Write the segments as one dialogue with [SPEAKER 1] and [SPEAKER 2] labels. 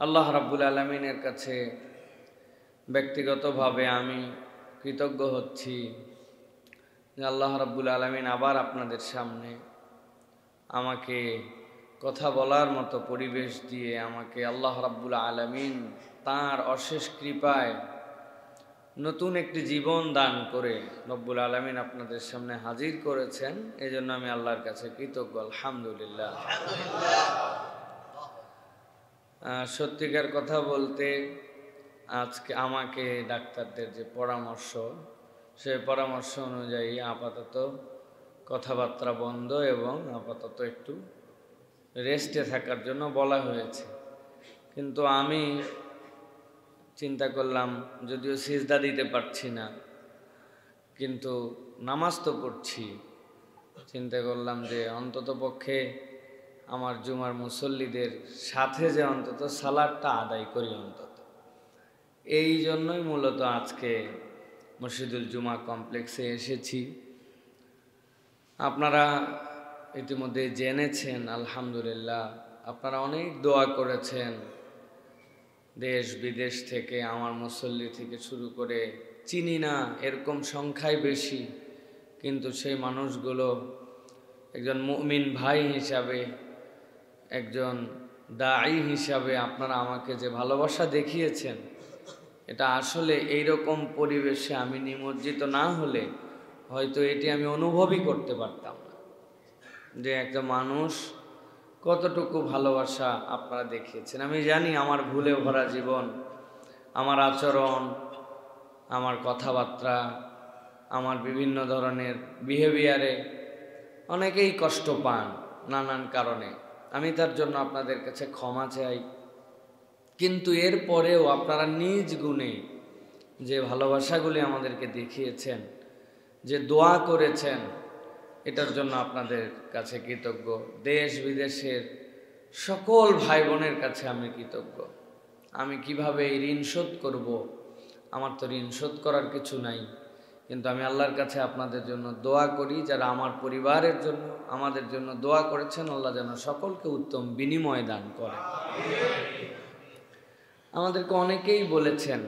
[SPEAKER 1] আল্লাহ রাব্বুল আলামিনের কাছে ব্যক্তিগতভাবে আমি কৃতজ্ঞ হচ্ছি যে আল্লাহ রাব্বুল আলামিন আবার আপনাদের সামনে আমাকে কথা বলার মতো পরিবেশ দিয়ে আমাকে আল্লাহ রাব্বুল আলামিন তাঁর অশেষ কৃপায় নতুন একটি জীবন দান করে রব্বুল আলামিন আপনাদের সামনে হাজির করেছেন। এই জন্য আমি আল্লাহর কাছে কৃতজ্ঞ, আলহামদুলিল্লাহ। সত্যিকার কথা বলতে আজকে আমাকে ডাক্তারদের যে পরামর্শ, সেই পরামর্শ অনুযায়ী আপাতত কথাবার্তা বন্ধ এবং আপাতত একটু রেস্টে থাকার জন্য বলা হয়েছে। কিন্তু আমি চিন্তা করলাম, যদিও সিজদা দিতে পারছি না, কিন্তু নামাজ তো পড়ছি, চিন্তা করলাম যে অন্তত পক্ষে আমার জুমার মুসল্লিদের সাথে যে অন্তত সালাতটা আদায় করি অন্তত। এই জন্যই মূলত আজকে মসজিদুল জুমা কমপ্লেক্সে এসেছি। আপনারা ইতিমধ্যে জেনেছেন, আলহামদুলিল্লাহ, আপনারা অনেক দোয়া করেছেন। দেশ বিদেশ থেকে আমার মুসল্লি থেকে শুরু করে চিনি না এরকম সংখ্যাই বেশি, কিন্তু সেই মানুষগুলো একজন মুমিন ভাই হিসাবে, একজন দাঈ হিসাবে আপনারা আমাকে যে ভালোবাসা দেখিয়েছেন, এটা আসলে এইরকম পরিবেশে আমি নিমজ্জিত না হলে হয়তো এটি আমি অনুভবই করতে পারতাম না, যে একটা মানুষ কতটুকু ভালোবাসা আপনারা দেখিয়েছেন। আমি জানি আমার ভুলে ভরা জীবন, আমার আচরণ, আমার কথাবার্তা, আমার বিভিন্ন ধরনের বিহেভিয়ারে অনেকেই কষ্ট পান নানান কারণে। আমি তার জন্য আপনাদের কাছে ক্ষমা চাই। কিন্তু এরপরেও আপনারা নিজ গুণে যে ভালোবাসাগুলি আমাদেরকে দেখিয়েছেন, যে দোয়া করেছেন, এটার জন্য আপনাদের কাছে কৃতজ্ঞ। দেশ বিদেশের সকল ভাই বোনের কাছে আমি কৃতজ্ঞ। আমি কিভাবে এই ঋণ শোধ করব? আমার তো ঋণ শোধ করার কিছু নাই, কিন্তু আমি আল্লাহর কাছে আপনাদের জন্য দোয়া করি, যারা আমার পরিবারের জন্য আমাদের জন্য দোয়া করেছেন, আল্লাহ যেন সকলকে উত্তম বিনিময় দান করে। আমাদেরকে অনেকেই বলেছেন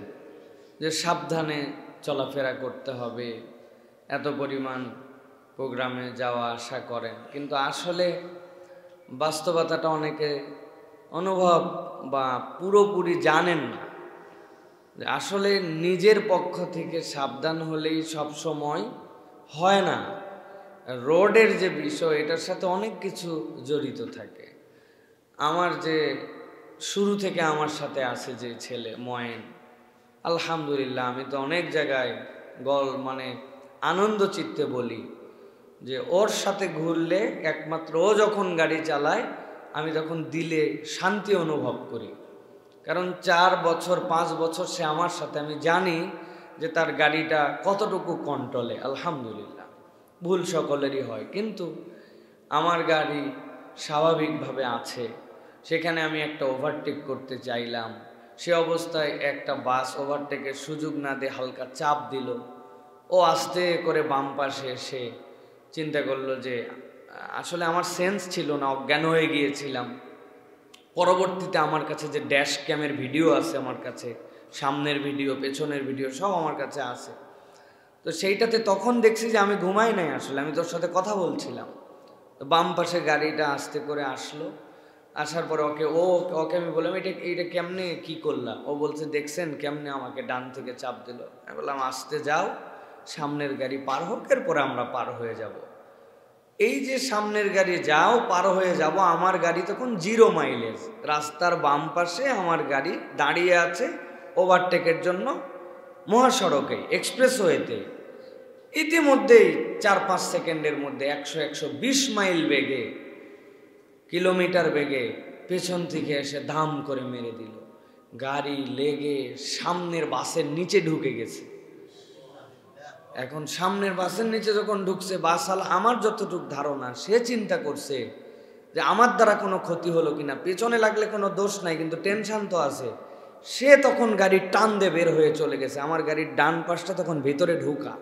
[SPEAKER 1] যে সাবধানে চলাফেরা করতে হবে, এত পরিমাণ প্রোগ্রামে যাওয়া আসা করেন, কিন্তু আসলে বাস্তবতাটা অনেকে অনুভব বা পুরোপুরি জানেন না। আসলে নিজের পক্ষ থেকে সাবধান হলেই সব সময় হয় না। রোডের যে বিষয়, এটার সাথে অনেক কিছু জড়িত থাকে। আমার যে শুরু থেকে আমার সাথে আছে যে ছেলে ময়েন, আলহামদুলিল্লাহ, আমি তো অনেক জায়গায় আনন্দ চিত্তে বলি যে ওর সাথে ঘুরলে একমাত্র ও যখন গাড়ি চালায় আমি তখন দিলে শান্তি অনুভব করি। কারণ 4 বছর 5 বছর সে আমার সাথে, আমি জানি যে তার গাড়িটা কতটুকু কন্ট্রোলে। আলহামদুলিল্লাহ, ভুল সকলেরই হয়, কিন্তু আমার গাড়ি স্বাভাবিকভাবে আছে। সেখানে আমি একটা ওভারটেক করতে চাইলাম, সে অবস্থায় একটা বাস ওভারটেকের সুযোগ না দিয়ে হালকা চাপ দিল। ও আস্তে করে বাম পাশে এসে চিন্তা করলো যে, আসলে আমার সেন্স ছিল না, অজ্ঞান হয়ে গিয়েছিলাম। পরবর্তীতে আমার কাছে যে ড্যাশ ক্যামের ভিডিও আছে, আমার কাছে সামনের ভিডিও পেছনের ভিডিও সব আমার কাছে আছে। তো সেইটাতে তখন দেখছি যে আমি ঘুমাই নাই, আসলে আমি তোর সাথে কথা বলছিলাম। তো বাম পাশে গাড়িটা আস্তে করে আসলো, আসার পরে ওকে আমি বললাম, এটা কেমনে কি করলাম? ও বলছে, দেখছেন কেমনে আমাকে ডান থেকে চাপ দিল। আমি বললাম, আসতে যাও, সামনের গাড়ি পার হোক, এরপরে আমরা পার হয়ে যাব। এই যে সামনের গাড়ি যাও, পার হয়ে যাব, আমার গাড়ি তখন 0 মাইলেজ, রাস্তার বাম পাশে আমার গাড়ি দাঁড়িয়ে আছে ওভারটেকের জন্য মহাসড়কে, এক্সপ্রেসওয়েতে। ইতিমধ্যেই 4-5 সেকেন্ডের মধ্যে 100-120 মাইল বেগে, কিলোমিটার বেগে পেছন থেকে এসে ধাম করে মেরে দিল। গাড়ি লেগে সামনের বাসের নিচে ঢুকে গেছে। এখন সামনের বাসের নিচে যখন ঢুকছে, বাসওয়ালা, আমার যতটুকু ধারণা, সে চিন্তা করছে যে আমার দ্বারা কোনো ক্ষতি হলো কিনা, পেছনে লাগলে কোনো দোষ নাই, কিন্তু টেনশন তো আছে। সে তখন গাড়ির টান দিয়ে বের হয়ে চলে গেছে। আমার গাড়ির ডান পাশটা তখন ভেতরে ঢুকা।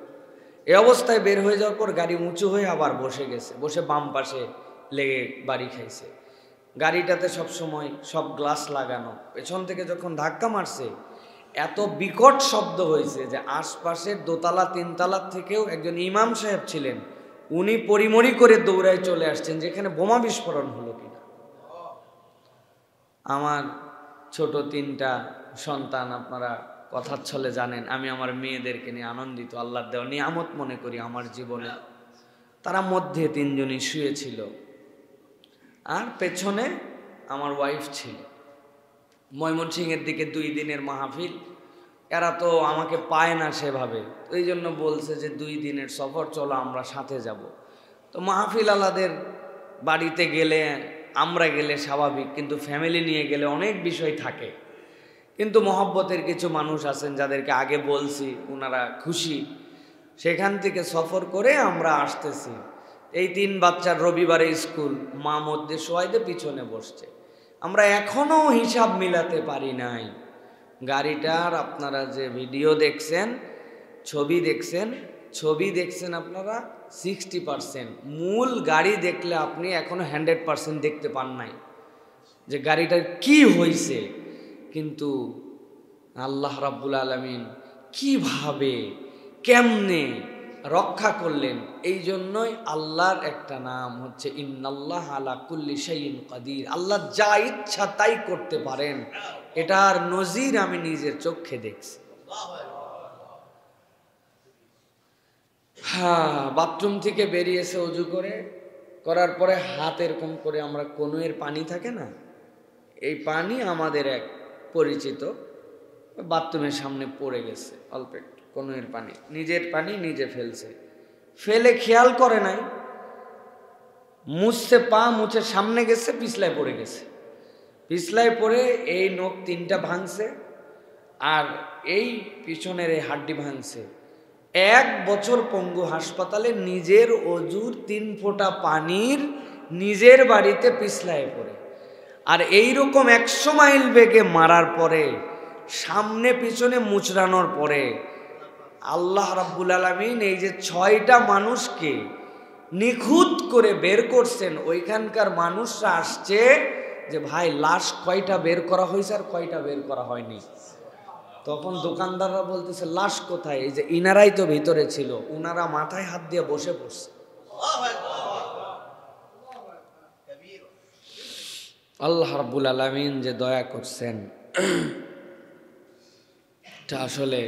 [SPEAKER 1] এই অবস্থায় বের হয়ে যাওয়ার পর গাড়ি উঁচু হয়ে আবার বসে গেছে, বসে বাম পাশে লেগে বাড়ি খাইছে। গাড়িটাতে সব সময় সব গ্লাস লাগানো, পেছন থেকে যখন ধাক্কা মারছে এত বিকট শব্দ হয়েছে যে আশপাশের দোতলা তিনতলার থেকেও একজন ইমাম সাহেব ছিলেন, উনি পরিমরি করে দৌড়ায় চলে আসছেন যেখানে বোমা বিস্ফোরণ হলো কিনা। আমার ছোট 3টা সন্তান, আপনারা কথার ছলে জানেন আমি আমার মেয়েদেরকে নিয়ে আনন্দিত, আল্লাহর দেওয়া নিয়ামত মনে করি আমার জীবনে। তারা মধ্যে 3 জনই শুয়েছিল আর পেছনে আমার ওয়াইফ ছিল। ময়মনসিংহের দিকে 2 দিনের মাহফিল, এরা তো আমাকে পায় না সেভাবে, এই জন্য বলছে যে 2 দিনের সফর, চলো আমরা সাথে যাব। তো মাহফিল আলাদের বাড়িতে গেলে আমরা গেলে স্বাভাবিক, কিন্তু ফ্যামিলি নিয়ে গেলে অনেক বিষয় থাকে। কিন্তু মহব্বতের কিছু মানুষ আছেন যাদেরকে আগে বলছি, ওনারা খুশি। সেখান থেকে সফর করে আমরা আসতেছি। এই 3 বাচ্চার রবিবারে স্কুল, মা মধ্যে শোয়াইতে পিছনে বসছে। আমরা এখনো হিসাব মিলাতে পারি নাই গাড়িটার। আপনারা যে ভিডিও দেখছেন, ছবি দেখছেন আপনারা 60%, মূল গাড়ি দেখলে আপনি এখনো 100% দেখতে পান নাই যে গাড়িটার কি হয়েছে। কিন্তু আল্লাহ রাব্বুল আলামিন কিভাবে কেমনে রক্ষা করলেন, এই জন্যই আল্লাহর একটা নাম হচ্ছে ইন্নাল্লাহ আলা কুল্লি শাইইন কাদির। আল্লাহ যা ইচ্ছা তাই করতে পারেন, এটার নজির আমি নিজের চোখে দেখছি। বাথরুম থেকে বেরিয়েছে অজু করার পরে হাত এরকম করে, আমরা কনুয়ের পানি থাকে না, এই পানি আমাদের এক পরিচিত বাথরুমের সামনে পড়ে গেছে, অল্প একটু কনুয়ের পানি, নিজের পানি নিজে ফেলছে, ফেলে খেয়াল করে নাই, মুছছে, পা মুছে সামনে গেছে, পিছলায় পড়ে গেছে। পিছলায় পড়ে এই নখ 3টা ভাঙছে আর এই পিছনের এই হাড্ডি ভাঙছে। 1 বছর পঙ্গু হাসপাতালে, নিজের অজুর 3 ফোঁটা পানির নিজের বাড়িতে পিছলায় পড়ে। আর এইরকম 100 মাইল বেগে মারার পরে, সামনে পিছনে মুচড়ানোর পরে আল্লাহ রাব্বুল আলামিন এই যে 6টা মানুষকে নিখুঁত করে বের করছেন। ওইখানকার মানুষরা আসছে যে ভাই লাশ কয়টা বের করা হয়েছে আর কয়টা বের করা হয়নি। তখন দোকানদাররা বলতেছে লাশ কোথায়, এই যে ইনারাই তো ভিতরে ছিল, উনারা মাথায় হাত দিয়ে বসে পড়ছে। আল্লাহ রাব্বুল আলামিন যে দয়া করছেন, এটা আসলে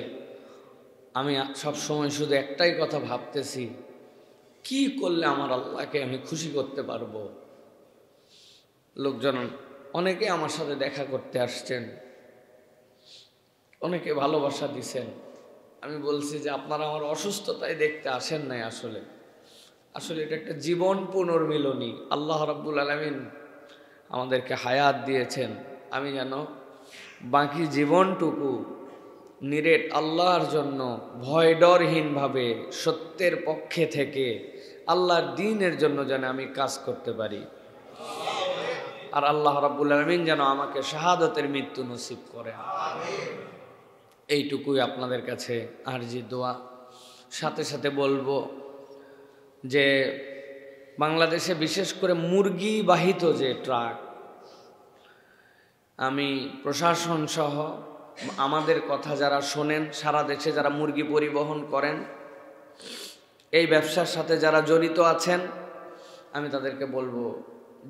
[SPEAKER 1] আমি সবসময় শুধু একটাই কথা ভাবতেছি, কি করলে আমার আল্লাহকে আমি খুশি করতে পারবো। লোকজন অনেকে আমার সাথে দেখা করতে আসছেন, অনেকে ভালোবাসা দিছেন। আমি বলছি যে আপনারা আমার অসুস্থতায় দেখতে আসেন নাই, আসলে এটা একটা জীবন পুনর্মিলনী। আল্লাহ রাব্বুল আলামিন আমাদেরকে হায়াত দিয়েছেন, আমি যেন বাকি জীবনটুকু নিরেট আল্লাহর জন্য ভয় ডরহীনভাবে সত্যের পক্ষে থেকে আল্লাহর দ্বীনের জন্য যেন আমি কাজ করতে পারি। আর আল্লাহ রাব্বুল আলামিন যেন আমাকে শাহাদাতের মৃত্যু নসিব করেন, এইটুকুই আপনাদের কাছে আরজি দোয়া। সাথে সাথে বলবো যে বাংলাদেশে বিশেষ করে মুরগি বাহিত যে ট্রাক, আমি প্রশাসন সহ আমাদের কথা যারা শোনেন, সারা দেশে যারা মুরগি পরিবহন করেন, এই ব্যবসার সাথে যারা জড়িত আছেন, আমি তাদেরকে বলবো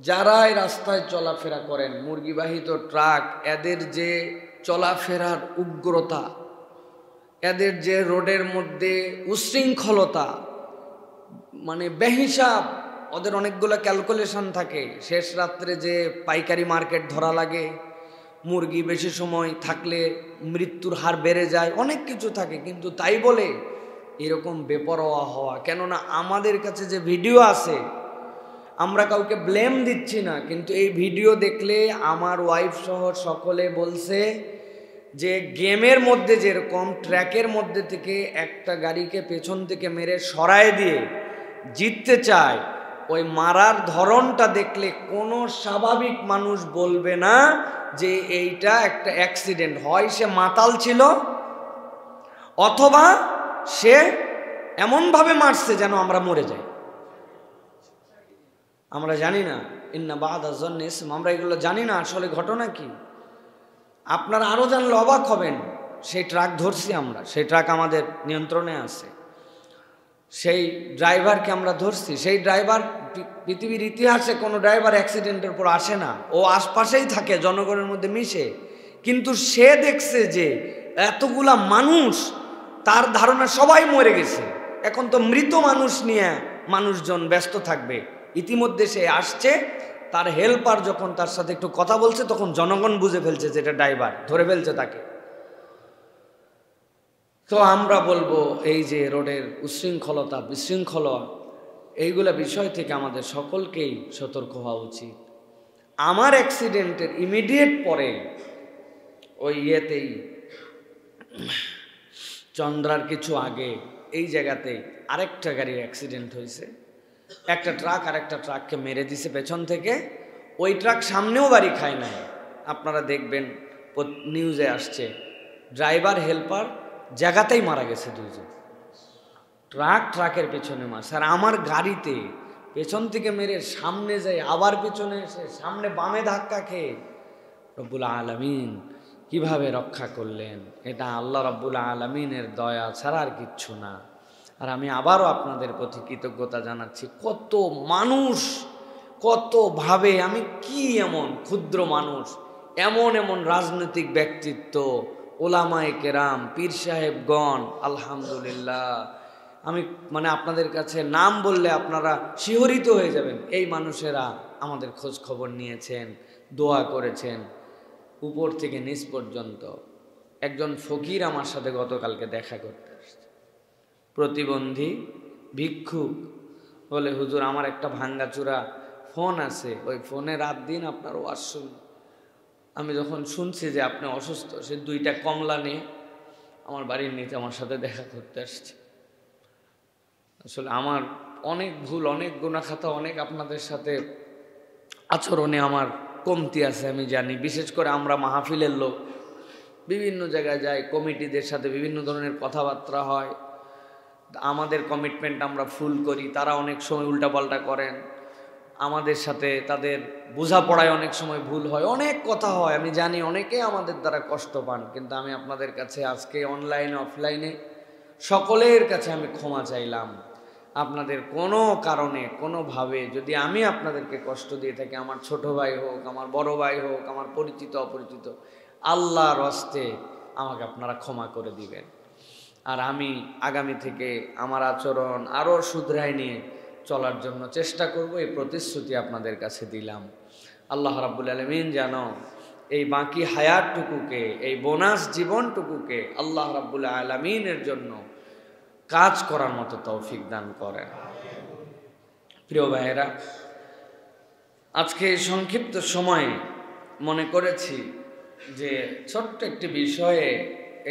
[SPEAKER 1] যারাই রাস্তায় চলাফেরা করেন, মুরগিবাহিত ট্রাক, এদের যে চলাফেরার উগ্রতা, এদের যে রোডের মধ্যে উশৃঙ্খলতা, মানে বেহিসাব, ওদের অনেকগুলো ক্যালকুলেশন থাকে। শেষ রাত্রে যে পাইকারি মার্কেট ধরা লাগে, মুরগি বেশি সময় থাকলে মৃত্যুর হার বেড়ে যায়, অনেক কিছু থাকে। কিন্তু তাই বলে এরকম বেপরোয়া হওয়া, কেননা আমাদের কাছে যে ভিডিও আছে, আমরা কাউকে ব্লেম দিচ্ছি না, কিন্তু এই ভিডিও দেখলে আমার ওয়াইফ সহ সকলে বলছে যে গেমের মধ্যে যেরকম ট্র্যাকের মধ্যে থেকে একটা গাড়িকে পেছন থেকে মেরে সরায় দিয়ে জিততে চায়, ওই মারার ধরনটা দেখলে কোনো স্বাভাবিক মানুষ বলবে না যে এইটা একটা অ্যাক্সিডেন্ট। হয় সে মাতাল ছিল, অথবা সে এমনভাবে মারছে যেন আমরা মরে যাই। আমরা জানি না, ইন্না বা'দা যন্নি ইসম, আমরা এগুলো জানি না আসলে ঘটনা কি। আপনারা আরও জানলে অবাক হবেন। সেই ট্রাক ধরছি আমরা, সেই ট্রাক আমাদের নিয়ন্ত্রণে আছে, সেই ড্রাইভারকে আমরা ধরছি। সেই ড্রাইভার, পৃথিবীর ইতিহাসে কোনো ড্রাইভার অ্যাক্সিডেন্টের পর আসে না, ও আশপাশেই থাকে, জনগণের মধ্যে মিশে। কিন্তু সে দেখছে যে এতগুলা মানুষ, তার ধারণা সবাই মরে গেছে, এখন তো মৃত মানুষ নিয়ে মানুষজন ব্যস্ত থাকবে। ইতিমধ্যে সে আসছে, তার হেল্পার যখন তার সাথে একটু কথা বলছে, তখন জনগণ বুঝে ফেলছে যে এটা ড্রাইভার, ধরে ফেলছে তাকে। তো আমরা বলবো এই যে রোডের উচ্ছৃঙ্খলতা, বিশৃঙ্খলা, এইগুলা বিষয় থেকে আমাদের সকলকেই সতর্ক হওয়া উচিত। আমার অ্যাক্সিডেন্টের ইমিডিয়েট পরে ওই ইয়েতেই, চন্দ্রার কিছু আগে এই জায়গাতেই আরেকটা গাড়ির অ্যাক্সিডেন্ট হয়েছে। একটা ট্রাক আরেকটা ট্রাককে মেরে দিছে পেছন থেকে। ওই ট্রাক সামনেও বাড়ি খায় নাই, আপনারা দেখবেন নিউজে আসছে। ড্রাইভার হেল্পার জায়গাতেই মারা গেছে দুইজন। ট্রাকের পেছনে মারছে, আর আমার গাড়িতে পেছন থেকে মেরে সামনে যায়, আবার পেছনে এসে সামনে বামে ধাক্কা খেয়ে রব্বুল আলামিন কিভাবে রক্ষা করলেন, এটা আল্লাহ রব্বুল আলামিনের দয়া ছাড়া আর কিচ্ছু না। আর আমি আবারও আপনাদের প্রতি কৃতজ্ঞতা জানাচ্ছি। কত মানুষ, কতভাবে, আমি কি এমন ক্ষুদ্র মানুষ, এমন এমন রাজনৈতিক ব্যক্তিত্ব, ওলামায়ে কেরাম, পীর সাহেবগণ, আলহামদুলিল্লাহ, আমি মানে আপনাদের কাছে নাম বললে আপনারা শিহরিত হয়ে যাবেন। এই মানুষেরা আমাদের খোঁজ খবর নিয়েছেন, দোয়া করেছেন, উপর থেকে নিচ পর্যন্ত। একজন ফকির আমার সাথে গতকালকে দেখা করতে আসছে, প্রতিবন্ধী ভিক্ষুক, বলে হুজুর আমার একটা ভাঙ্গাচুরা ফোন আছে, ওই ফোনে রাত দিন আপনার ওয়াজ শুনি। আমি যখন শুনছি যে আপনি অসুস্থ, সে 2টা কমলা নিয়ে আমার বাড়ির নিচে আমার সাথে দেখা করতে আসছে। আসলে আমার অনেক ভুল, অনেক গুনাখাতা, অনেক আপনাদের সাথে আচরণে আমার কমতি আছে আমি জানি। বিশেষ করে আমরা মাহফিলের লোক, বিভিন্ন জায়গায় যাই, কমিটিদের সাথে বিভিন্ন ধরনের কথাবার্তা হয়, আমাদের কমিটমেন্ট আমরা ফুল করি, তারা অনেক সময় উল্টাপাল্টা করেন আমাদের সাথে, তাদের বোঝাপড়ায় অনেক সময় ভুল হয়, অনেক কথা হয়, আমি জানি অনেকে আমাদের দ্বারা কষ্ট পান। কিন্তু আমি আপনাদের কাছে আজকে অনলাইনে অফলাইনে সকলের কাছে আমি ক্ষমা চাইলাম। আপনাদের কোনো কারণে কোনোভাবে যদি আমি আপনাদেরকে কষ্ট দিয়ে থাকি, আমার ছোট ভাই হোক, আমার বড় ভাই হোক, আমার পরিচিত অপরিচিত, আল্লাহর হস্তে আমাকে আপনারা ক্ষমা করে দিবেন। আর আমি আগামী থেকে আমার আচরণ আরও শুধরায় নিয়ে চলার জন্য চেষ্টা করব, এই প্রতিশ্রুতি আপনাদের কাছে দিলাম। আল্লাহ রাব্বুল আলামিন যেন এই বাকি হায়াতটুকুকে, এই বোনাস জীবনটুকুকে আল্লাহ রাব্বুল আলামিনের জন্য কাজ করার মতো তৌফিক দান করেন। প্রিয় ভাইয়েরা, আজকে এই সংক্ষিপ্ত সময়ে মনে করেছি যে ছোট্ট একটি বিষয়ে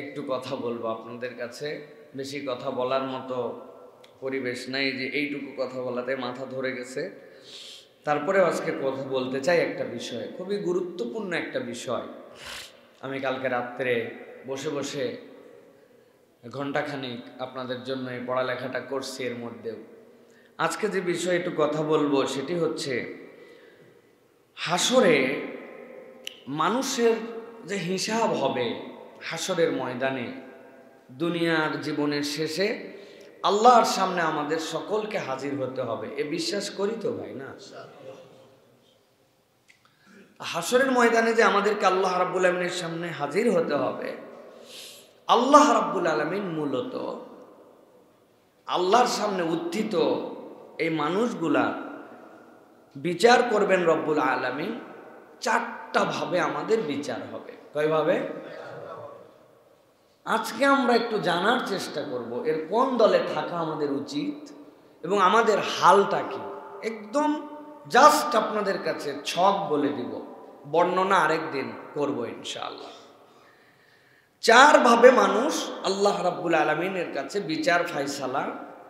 [SPEAKER 1] একটু কথা বলবো আপনাদের কাছে। বেশি কথা বলার মতো পরিবেশ নাই, যে এইটুকু কথা বলাতে মাথা ধরে গেছে। তারপরে আজকে কথা বলতে চাই একটা বিষয়, খুবই গুরুত্বপূর্ণ একটা বিষয়। আমি কালকে রাত্রে বসে বসে ঘণ্টাখানিক আপনাদের জন্য এই পড়ালেখাটা করছি। এর মধ্যেও আজকে যে বিষয়ে একটু কথা বলবো সেটি হচ্ছে হাসরে মানুষের যে হিসাব হবে হাসরের ময়দানে, দুনিয়ার জীবনের শেষে আল্লাহর সামনে আমাদের সকলকে হাজির হতে হবে, এ বিশ্বাস করি তো ভাই না? হাসরের ময়দানে যে আমাদেরকে আল্লাহ রাব্বুল আলামিনের সামনে হাজির হতে হবে, আল্লাহ রাব্বুল আলামিন মূলত আল্লাহর সামনে উত্থিত এই মানুষগুলা বিচার করবেন রব্বুল আলামিন। 4টা ভাবে আমাদের বিচার হবে। কয়ভাবে? আজকে আমরা একটু জানার চেষ্টা করব এর কোন দলে থাকা আমাদের উচিত এবং আমাদের হালটা কি। একদম জাস্ট আপনাদের কাছে ছক বলে দিব, বর্ণনা আরেকদিন করব ইনশাআল্লাহ। 4 ভাবে মানুষ আল্লাহ রাব্বুল আলামিনের কাছে বিচার ফায়সালা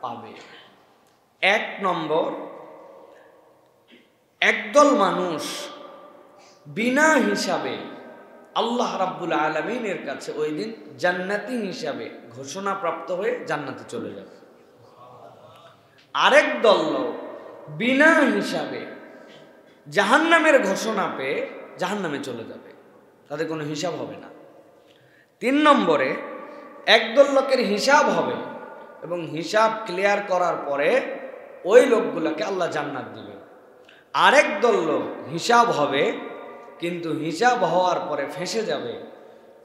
[SPEAKER 1] পাবে। 1 নম্বর, একদল মানুষ বিনা হিসাবে আল্লাহ রাব্বুল আলামিনের কাছে ওই দিন জান্নাতি হিসাবে ঘোষণা প্রাপ্ত হয়ে জান্নাতে চলে যাবে। আরেক দল লোক বিনা হিসাবে জাহান্নামের ঘোষণা পেয়ে জাহান্নামে চলে যাবে, তাদের কোনো হিসাব হবে না। 3 নম্বরে একদল লোকের হিসাব হবে এবং হিসাব ক্লিয়ার করার পরে ওই লোকগুলোকে আল্লাহ জান্নাত দিবে। আরেক দল লোক হিসাব হবে, কিন্তু হিসাব হওয়ার পরে ফেঁসে যাবে,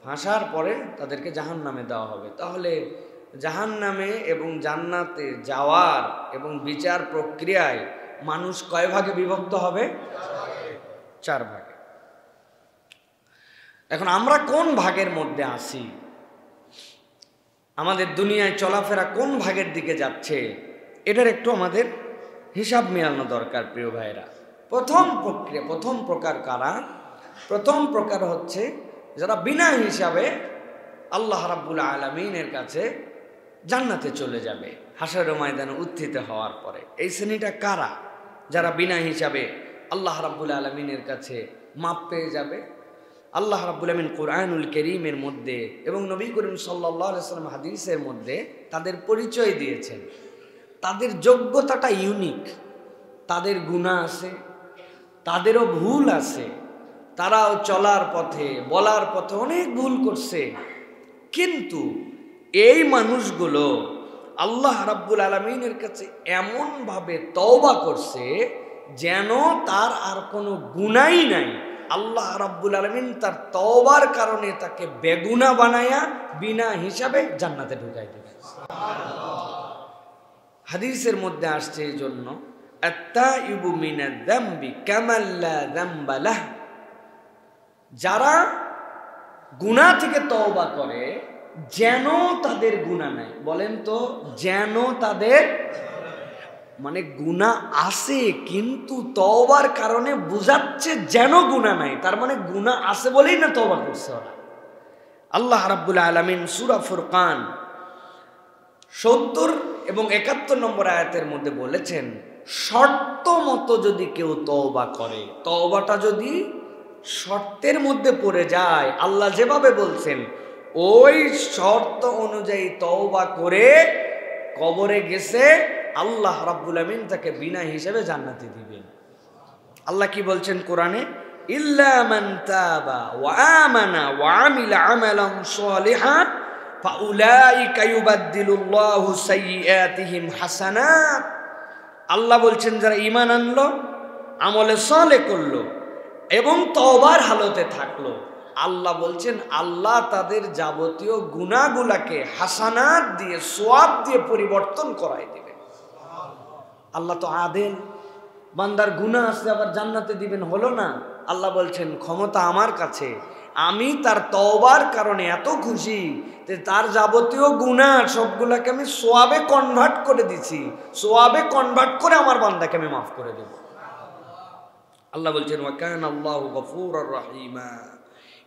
[SPEAKER 1] ফাঁসার পরে তাদেরকে জাহান্নামে দেওয়া হবে। তাহলে জাহান্নামে এবং জান্নাতে যাওয়ার এবং বিচার প্রক্রিয়ায় মানুষ কয় ভাগে বিভক্ত হবে? 4 ভাগে। এখন আমরা কোন ভাগের মধ্যে আছি? আমাদের দুনিয়ায় চলাফেরা কোন ভাগের দিকে যাচ্ছে? এটার একটু আমাদের হিসাব মেলানো দরকার প্রিয় ভাইরা। প্রথম প্রকার কারা? প্রথম প্রকার হচ্ছে যারা বিনা হিসাবে আল্লাহ রাব্বুল আলামিনের কাছে জান্নাতে চলে যাবে হাশরের ময়দানে উত্থিত হওয়ার পরে। এই শ্রেণীটা কারা? যারা বিনা হিসাবে আল্লাহ রাব্বুল আলামিনের কাছে মাপ পেয়ে যাবে। আল্লাহ রাব্বুল আলামিন কোরআনুল কারীমের মধ্যে এবং নবী করিম সাল্লাল্লাহু আলাইহি ওয়াসাল্লাম হাদিসের মধ্যে তাদের পরিচয় দিয়েছেন। তাদের যোগ্যতাটা ইউনিক, তাদের গুনাহ আছে, তাদেরও ভুল আছে, তারাও চলার পথে বলার পথে অনেক ভুল করছে, কিন্তু এই মানুষগুলো আল্লাহ রাব্বুল আলামিনের কাছে এমনভাবে তওবা করছে যেন তার আর কোনো গুনাই নাই। আল্লাহ রাব্বুল আলামিন তার তওবার কারণে তাকে বেগুনা বানায়া বিনা হিসাবে জান্নাতে ঢুকাই দেবে। হাদিসের মধ্যে আসছে এই জন্য আত-তাইবু মিনাদ যামবি কামান লা যামবা লাহ, যারা গুনাহ থেকে তওবা করে যেন তাদের গুনাহ নাই। বলেন তো, যেন তাদের মানে গুনাহ আছে কিন্তু তওবার কারণে বুঝাচ্ছে যেন গুনাহ নাই, তার মানে গুনাহ আছে বলেই না তওবা করছে ওরা। আল্লাহ রাব্বুল আলামিন সূরা ফুরকান 70 এবং 71 নম্বর আয়াতের মধ্যে বলেছেন, শর্ত মতো যদি কেউ তওবা করে, তওবাটা যদি শর্তের মধ্যে পড়ে যায়, আল্লাহ যেভাবে বলছেন ওই শর্ত অনুযায়ী তওবা করে কবরে গেছে, আল্লাহ রাব্বুল আমিন তাকে বিনা হিসাবে জান্নাতে দিবেন। আল্লাহ কি বলছেন কোরআনে? ইল্লা মান তাবা ওয়া আমানা ওয়া আমিলা আমালান সালিহান ফাউলাইকা ইউবাদদিলুল্লাহু সাইয়্যাতিহিম হাসানাত। আল্লাহ বলছেন যারা ঈমান আনলো, আমলে সালেহ করলো এবং তওবার হালতে থাকলো, আল্লাহ বলছেন আল্লাহ তাদের যাবতীয় গুনাহগুলোকে হাসানাত দিয়ে, সওয়াব দিয়ে পরিবর্তন করাই দিবেন। আল্লাহ তো আদেল, বান্দার গুনাহ আছে আবার জান্নাতে দিবেন হলো না? আল্লাহ বলছেন ক্ষমতা আমার কাছে, আমি তার তওবার কারণে এত খুশি যে তার যাবতীয় গুনাহ সবগুলোকে আমি সওয়াবে কনভার্ট করে দিছি, সওয়াবে কনভার্ট করে আমার বান্দাকে আমি মাফ করে দেব। আল্লাহ বলছেন ওয়া কানা আল্লাহু গফুরুর রহিমা।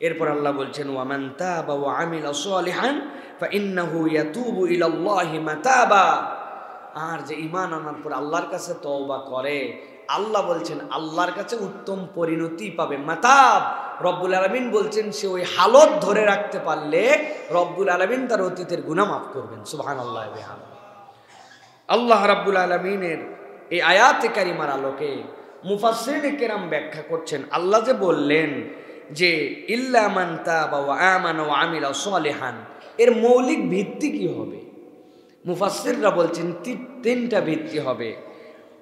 [SPEAKER 1] এরপর আল্লাহ বলছেন ওয়া মান তাবা ওয়া আমিলা সালিহান ফাইন্নাহু ইয়াতুবু ইলাল্লাহি মাতাবা। আর যে ঈমান আনার পর আল্লাহর কাছে তওবা করে, আল্লাহ বলছেন আল্লাহর কাছে উত্তম পরিণতি পাবে। মাতাব, রব্বুল আলামিন বলছেন সে ওই হালত ধরে রাখতে পারলে রব্বুল আলামিন তার অতীতের গুনাহ মাফ করবেন। সুবহানাল্লাহ ওয়া বিহামদিহি। আল্লাহ রাব্বুল আলামিনের এই আয়াতে কারিমার আলোকে মুফাসসিরিনে কেরাম ব্যাখ্যা করছেন, আল্লাহ যে বললেন যে ইল্লা মান তাবা ওয়া আমানা ওয়া আমিলা সালিহান, এর মৌলিক ভিত্তি কি হবে? মুফাসসিররা বলছেন 3টা ভিত্তি হবে।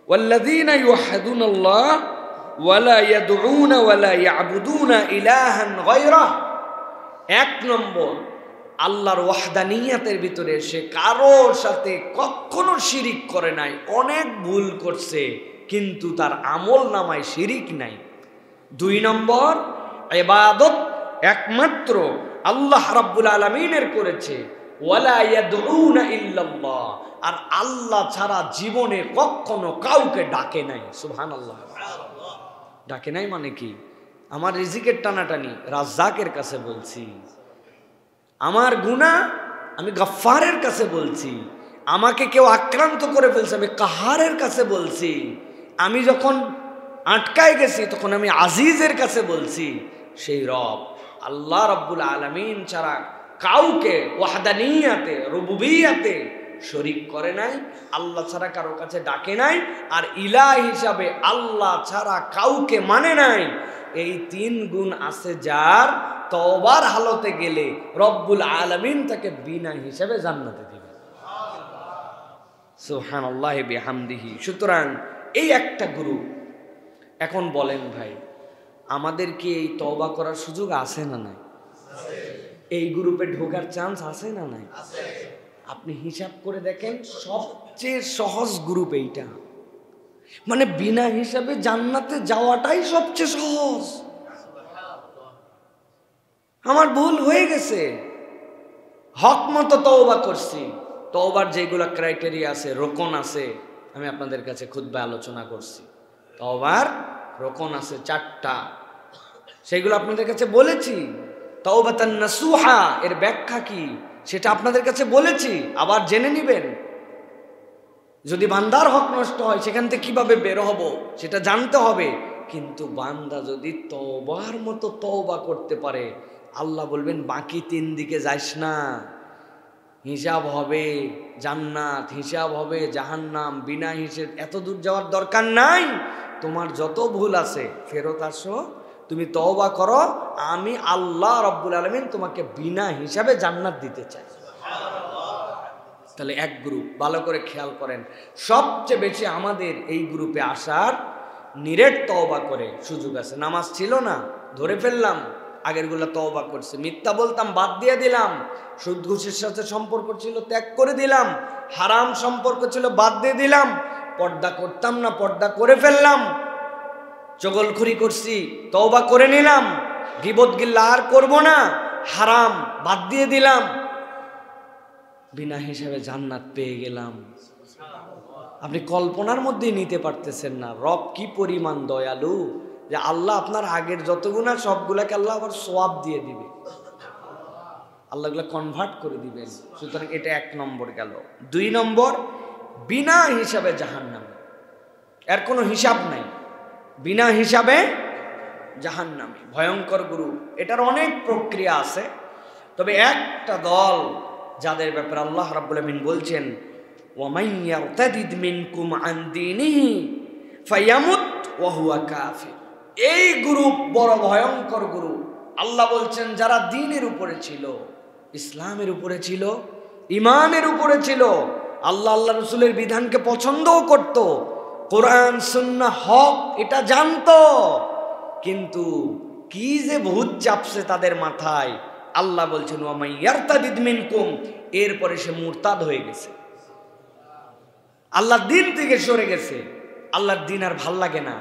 [SPEAKER 1] ওয়াল্লাযীনা ইউহাদুনাল্লাহ ওয়া লা ইয়াদউনা ওয়া লা ইয়াবুদুনা ইলাহান গায়রাহ। 1 নম্বর, আল্লাহর ওয়াহদানিয়াতের ভিতরে সে কারোর সাথে কখনো শিরিক করে নাই, অনেক ভুল করছে কিন্তু তার আমল নামায় শিরিক নাই। 2 নম্বর, ইবাদত একমাত্র আল্লাহ রাব্বুল আলামিনের করেছে, ওয়ালা ইয়াদউনা ইল্লাল্লাহ, আর আল্লাহ ছাড়া জীবনে কখনো কাউকে ডাকে নাই। সুবহানাল্লাহ। ডাকে নাই মানে কি? আমার রিজিকের টানাটানি রাজ্জাকের কাছে বলছি, আমার গুনাহ আমি গফফারের কাছে বলছি, আমাকে কেউ আক্রান্ত করে ফেলছে আমি কাহারের কাছে বলছি, আমি যখন আটকায় গেছি তখন আমি আজিজের কাছে বলছি। সেই রব আল্লাহ রাব্বুল আলামিন ছাড়া কাউকে ওয়াহদানিয়াতে, রুবুবিয়াতে শরীক করে নাই, আল্লাহ ছাড়া কারো কাছে ডাকে নাই, আর ইলাহ হিসাবে আল্লাহ ছাড়া কাউকে মানে নাই, এই 3 গুণ আছে যার, তওবার হালতে গেলে রব্বুল আলামিন তাকে বিনা হিসাবে জান্নাতে দিবেন। সুবহানাল্লাহি বিহামদিহি। সুতরাং এই একটা গ্রুপ। এখন বলেন ভাই, আমাদের কি এই তওবা করার সুযোগ আছে না নাই? এই গ্রুপে ঢোকার চান্স আছে না নাই? আপনি হিসাব করে দেখেন, সবচেয়ে সহজ গ্রুপ এইটা। মানে বিনা হিসাবে জান্নাতে যাওয়াটাই সবচেয়ে সহজ। আমার ভুল হয়ে গেছে, হক মতো তওবা করছি। তওবার যেগুলো ক্রাইটেরিয়া আছে, রোকন আছে, আমি আপনাদের কাছে খুতবায় আলোচনা করছি। তওবার রোকন আছে 4টা, সেগুলো আপনাদের কাছে বলেছি। তাওবাতান নাসুহা এর ব্যাখ্যা কি সেটা আপনাদের কাছে বলেছি, আবার জেনে নেবেন। যদি বান্দার হক নষ্ট হয় সেখান থেকে কিভাবে বের হব সেটা জানতে হবে। কিন্তু বান্দা যদি তওবার মতো তওবা করতে পারে, আল্লাহ বলবেন বাকি 3 দিকে যাইস না, হিসাব হবে জান্নাত, হিসাব হবে জাহান্নাম, বিনা হিসেব এত দূর যাওয়ার দরকার নাই। তোমার যত ভুল আছে ফেরত আসো, তুমি তওবা করো, আমি আল্লাহ রাব্বুল আলামিন তোমাকে বিনা হিসাবে জান্নাত দিতে চাই। তাহলে এক গ্রুপ, ভালো করে খেয়াল করেন, সবচেয়ে বেশি আমাদের এই গ্রুপে আসার নিরেট তওবা করে সুযোগ আছে। নামাজ ছিল না, ধরে ফেললাম, আগেরগুলো তওবা করছে, মিথ্যা বলতাম বাদ দিয়ে দিলাম, সুদ ঘুষের সাথে সম্পর্ক ছিল ত্যাগ করে দিলাম, হারাম সম্পর্ক ছিল বাদ দিয়ে দিলাম, পর্দা করতাম না পর্দা করে ফেললাম, চগলখুরি করছি তওবা করে নিলাম, গীবত গিল্লা আর করব না, হারাম বাদ দিয়ে দিলাম, বিনা হিসাবে জান্নাত পেয়ে গেলাম। আপনি কল্পনার মধ্যে নিতে পারতেছেন না রব কি পরিমাণ দয়ালু, যে আল্লাহ আপনার আগের যত গুনাহ সবগুলাকে আল্লাহ আবার সওয়াব দিয়ে দিবে, আল্লাহ এগুলো কনভার্ট করে দিবেন। সুতরাং এটা 1 নম্বর গেল। 2 নম্বর, বিনা হিসাবে জাহান্নাম, এর কোনো হিসাব নাই, বিনা হিসাবে জাহান্নামে, ভয়ঙ্কর গ্রুপ। এটার অনেক প্রক্রিয়া আছে, তবে একটা দল যাদের ব্যাপারে আল্লাহ রাব্বুল আলামিন বলছেন ওয়ামান ইয়ারতাদিদ মিনকুম আন দীনিহি ফায়ামুত ওয়া হুয়া কাফির। এই গ্রুপ বড় ভয়ঙ্কর গ্রুপ। আল্লাহ বলছেন যারা দ্বীনের উপরে ছিল, ইসলামের উপরে ছিল, ঈমানের উপরে ছিল, আল্লাহ আল্লাহ রাসূলের বিধানকে পছন্দও করত, কোরআন সুন্নাহ হক এটা জানতো, কিন্তু কি যে ভূত চাপছে তাদের মাথায়, আল্লাহ বলছেন ওয়ামান ইয়ারতাদিদ মিনকুম, এরপরে সে মুরতাদ হয়ে গেছে, আল্লাহর দ্বীন থেকে সরে গেছে, আল্লাহর দ্বীন আর ভাল লাগে না,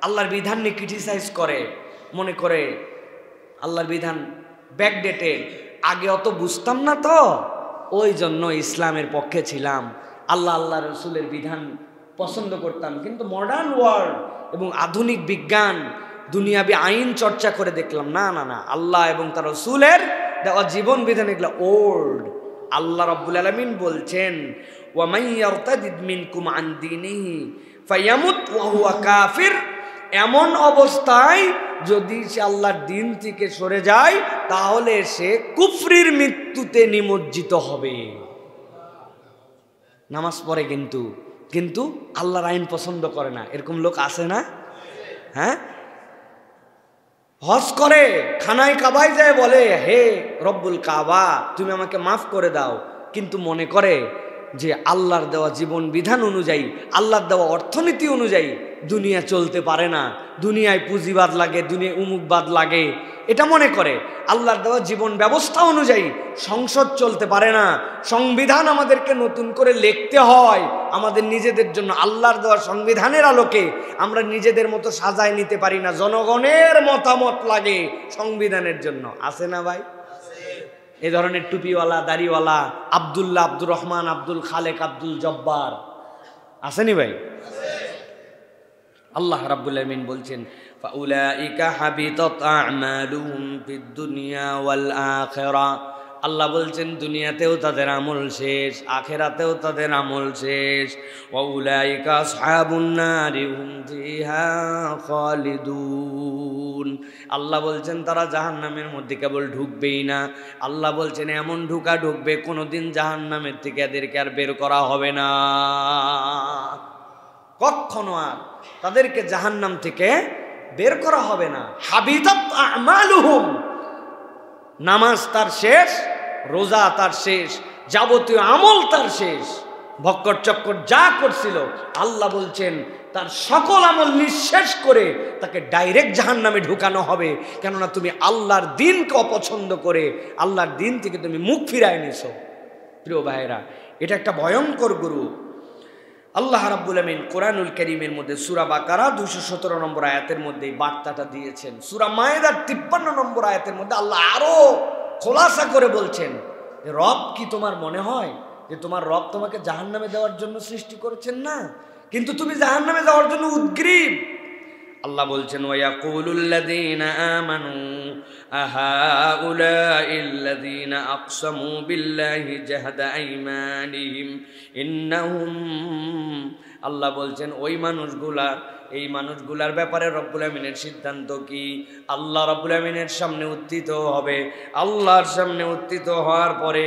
[SPEAKER 1] আল্লাহর বিধান নিয়ে ক্রিটিসাইজ করে, মনে করে আল্লাহর বিধান ব্যাকডেটেড, আগে অত বুঝতাম না তো ওই জন্য ইসলামের পক্ষে ছিলাম, আল্লাহ আল্লাহ রসুলের বিধান পছন্দ করতাম, কিন্তু মডার্ন ওয়ার্ল্ড এবং আধুনিক বিজ্ঞান দুনিয়াবি আইন চর্চা করে দেখলাম না না না, আল্লাহ এবং তার রসুলের দেওয়া জীবন বিধান এগুলো ওল্ড। আল্লাহ রাব্বুল আলামিন বলছেন ওয়ামান ইয়ারতাদিদ মিনকুম আন দীনিহি ফায়ামুত ওয়া হুয়া কাফির, এমন অবস্থায় যদি সে আল্লাহর দ্বীন থেকে সরে যায় তাহলে সে কুফরির মৃত্যুতে নিমজ্জিত হবে। নামাজ পড়ে কিন্তু কিন্তু আল্লাহর আইন পছন্দ করে না, এরকম লোক আছে না? হ্যাঁ, হজ করে, খানায় কাবায় যায়, বলে হে রব্বুল কাবা তুমি আমাকে মাফ করে দাও, কিন্তু মনে করে যে আল্লাহর দেওয়া জীবন বিধান অনুযায়ী, আল্লাহর দেওয়া অর্থনীতি অনুযায়ী দুনিয়া চলতে পারে না, দুনিয়ায় পুঁজিবাদ লাগে, দুনিয়ায় উমুকবাদ লাগে, এটা মনে করে। আল্লাহর দেওয়া জীবন ব্যবস্থা অনুযায়ী সংসদ চলতে পারে না, সংবিধান আমাদেরকে নতুন করে লিখতে হয় আমাদের নিজেদের জন্য, আল্লাহর দেওয়া সংবিধানের আলোকে আমরা নিজেদের মতো সাজায় নিতে পারি না, জনগণের মতামত লাগে সংবিধানের জন্য। আছে না ভাই? এই ধরনের টুপিওয়ালা দাড়িওয়ালা আব্দুল্লাহ, আব্দুর রহমান, আব্দুল খালেক, আব্দুল জব্বার আসেনি ভাই? আল্লাহ রাব্বুল আলামিন বলছেন ফাউলাইকা হাবিতাত আমালুহুম ফিদ দুনিয়া ওয়াল আখিরা, আল্লাহ বলছেন দুনিয়াতেও তাদের আমল শেষ, আখেরাতেও তাদের আমল শেষ। ওয়া উলাইকা আসহাবুন নারি হুম ফিহা খালিদুন। আল্লাহ বলছেন তারা জাহান্নামের মধ্যে কেবল ঢুকবেই না, আল্লাহ বলছেন এমন ঢুকবে কোনোদিন জাহান্নামের থেকে এদেরকে আর বের করা হবে না, কখনো আর তাদেরকে জাহান্নাম থেকে বের করা হবে না। হাবিতাত আমালুহুম, নামাজ তার শেষ, রোজা তার শেষ, যাবতীয় আমল তার শেষ, ভক্কর চক্কর যা করছিল আল্লাহ বলছেন তার সকল আমল নিঃশেষ করে তাকে ডাইরেক্ট জাহান্নামে ঢুকানো হবে। কেননা তুমি আল্লাহর দ্বীনকে অপছন্দ করে আল্লাহর দ্বীন থেকে তুমি মুখ ফিরায় নিছো। প্রিয় ভাইয়েরা, এটা একটা ভয়ঙ্কর গুরু। আল্লাহ রাব্বুল আমিন কোরআনুল কারীমের মধ্যে সূরা বাকারা 217 নম্বর আয়াতের মধ্যে এই বার্তাটা দিয়েছেন। সূরা মায়েদার 53 নম্বর আয়াতের মধ্যে আল্লাহ আরো খোলাসা করে বলছেন যে রব কি তোমার মনে হয় যে তোমার রব তোমাকে জাহান্নামে দেওয়ার জন্য সৃষ্টি করেছেন না, কিন্তু তুমি জাহান্নামে যাওয়ার জন্য উদ্গ্রীব। আল্লাহ বলছেন ওয়ায়াকুলুল্লাযীনা আমানু আহাউলাইল্লাযীনা আকসামু বিল্লাহি জাহদা আইমানিহিম ইন্নাহুম, আল্লাহ বলছেন ওই মানুষগুলা, এই মানুষগুলার ব্যাপারে রব্বুল আমিনের সিদ্ধান্ত কি? আল্লাহ রব্বুল আমিনের সামনে উত্থিত হবে। আল্লাহর সামনে উত্থিত হওয়ার পরে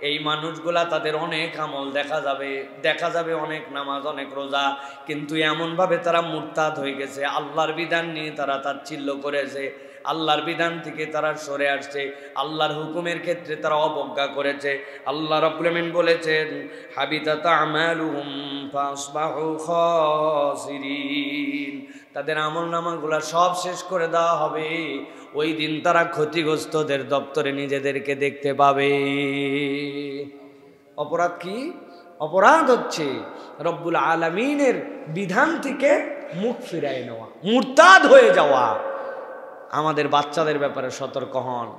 [SPEAKER 1] এই মানুষগুলা তাদের অনেক আমল দেখা যাবে অনেক নামাজ, অনেক রোজা, কিন্তু এমনভাবে তারা মুরতাদ হয়ে গেছে, আল্লাহর বিধান নিয়ে তারা তাচ্ছিল্য করেছে, আল্লাহর বিধান থেকে তারা সরে আসছে, আল্লাহর হুকুমের ক্ষেত্রে তারা অবজ্ঞা করেছে। আল্লাহ রাব্বুল আমিন বলেছেন হাবিতাত আমালুহুম ফাসবাহু খাসিরিন, তাদের আমলনামাগুলো সব শেষ করে দেওয়া হবে। ওই দিন তারা ক্ষতিগ্রস্তদের দপ্তরে নিজেদেরকে দেখতে পাবে। অপরাধ কি? অপরাধ হচ্ছে রব্বুল আলামিনের বিধান থেকে মুখ ফিরায় নেওয়া, মুরতাদ হয়ে যাওয়া। আমাদের বাচ্চাদের ব্যাপারে সতর্ক হন।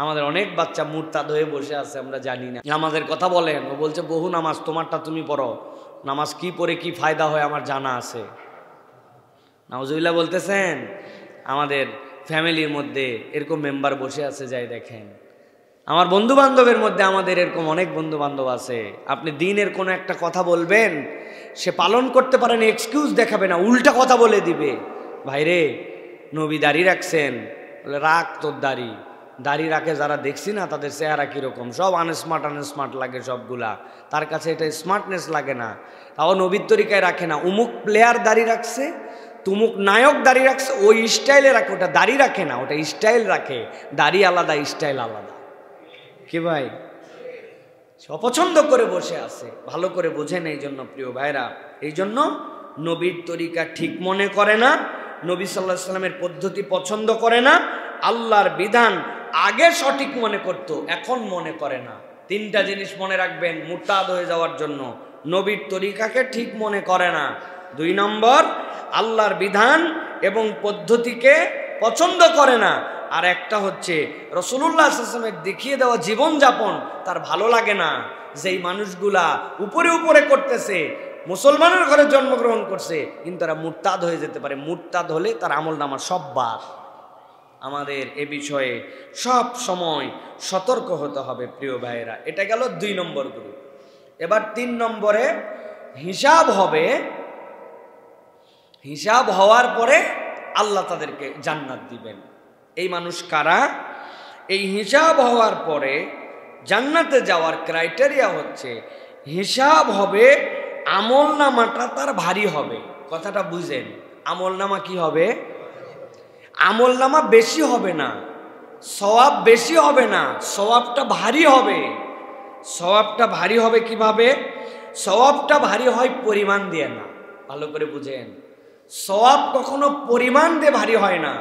[SPEAKER 1] আমাদের অনেক বাচ্চা মুরতাদ হয়ে বসে আছে, আমরা জানি না। আমাদের কথা বলেন, ও বলছে বহু নামাজ, তোমারটা তুমি পড়ো, নামাজ কি পড়ে কি ফায়দা হয় আমার জানা আছে। নাউজুবিল্লাহ বলতেছেন। আমাদের ফ্যামিলির মধ্যে এরকম মেম্বার বসে আছে, যাই দেখেন। আমার বন্ধু বান্ধবের মধ্যে আমাদের এরকম অনেক বন্ধু বান্ধব আছে, আপনি দিনের কোনো একটা কথা বলবেন, সে পালন করতে পারেন, এক্সকিউজ দেখাবে না, উল্টা কথা বলে দিবে। ভাইরে, নবী দাড়ি রাখছেন, বলে রাখ তোর দাড়ি রাখে যারা দেখছি না তাদের চেহারা কীরকম, সব আনস্মার্ট লাগে সবগুলা, তার কাছে এটা স্মার্টনেস লাগে না, তাও নবীর তরিকায় রাখে না। উমুক প্লেয়ার দাড়ি রাখছে, তুমুক নায়ক দাড়ি রাখছে, ওই স্টাইলে রাখে, ওটা দাড়ি রাখে না, ওটা স্টাইল রাখে। দাড়ি আলাদা, স্টাইল আলাদা। কি ভাই, অপছন্দ করে বসে আছে, ভালো করে বোঝেন। এই জন্য প্রিয় ভাইরা, এই জন্য নবীর তরিকা ঠিক মনে করে না, নবী সাল্লাল্লাহু আলাইহি সাল্লামের পদ্ধতি পছন্দ করে না, আল্লাহর বিধান আগে সঠিক মনে করত, এখন মনে করে না। তিনটা জিনিস মনে রাখবেন মুরতাদ হয়ে যাওয়ার জন্য। নবীর তরিকাকে ঠিক মনে করে না, 2 নম্বর আল্লাহর বিধান এবং পদ্ধতিকে পছন্দ করে না, আর একটা হচ্ছে রাসূলুল্লাহ সাল্লাল্লাহু আলাইহি ওয়াসাল্লামের দেখিয়ে দেওয়া জীবনযাপন তার ভালো লাগে না। যেই মানুষগুলা উপরে উপরে করতেছে, মুসলমানের ঘরে জন্মগ্রহণ করছে, কিন্তু তারা মুরতাদ হয়ে যেতে পারে। মুরতাদ হলে তার আমলনামা সব বাদ। আমাদের এ বিষয়ে সব সময় সতর্ক হতে হবে প্রিয় ভাইয়েরা। এটা গেল 2 নম্বর গ্রুপ। এবার 3 নম্বরে হিসাব হবে। হিসাব হওয়ার পরে আল্লাহ তাদেরকে জান্নাত দিবেন। এই মানুষ কারা? এই হিসাব হওয়ার পরে জান্নাতে যাওয়ার ক্রাইটেরিয়া হচ্ছে হিসাব হবে, আমলনামাটা তার ভারী হবে। কথাটা বুঝেন, আমলনামা কি হবে? আমলনামা বেশি হবে না, সওয়াব বেশি হবে না, সওয়াবটা ভারী হবে। সওয়াবটা ভারী হবে কিভাবে? সওয়াবটা ভারী হয় পরিমাণ দিয়ে না। ভালো করে বুঝেন, সওয়াব কখনো পরিমাণ দিয়ে ভারী হয় না।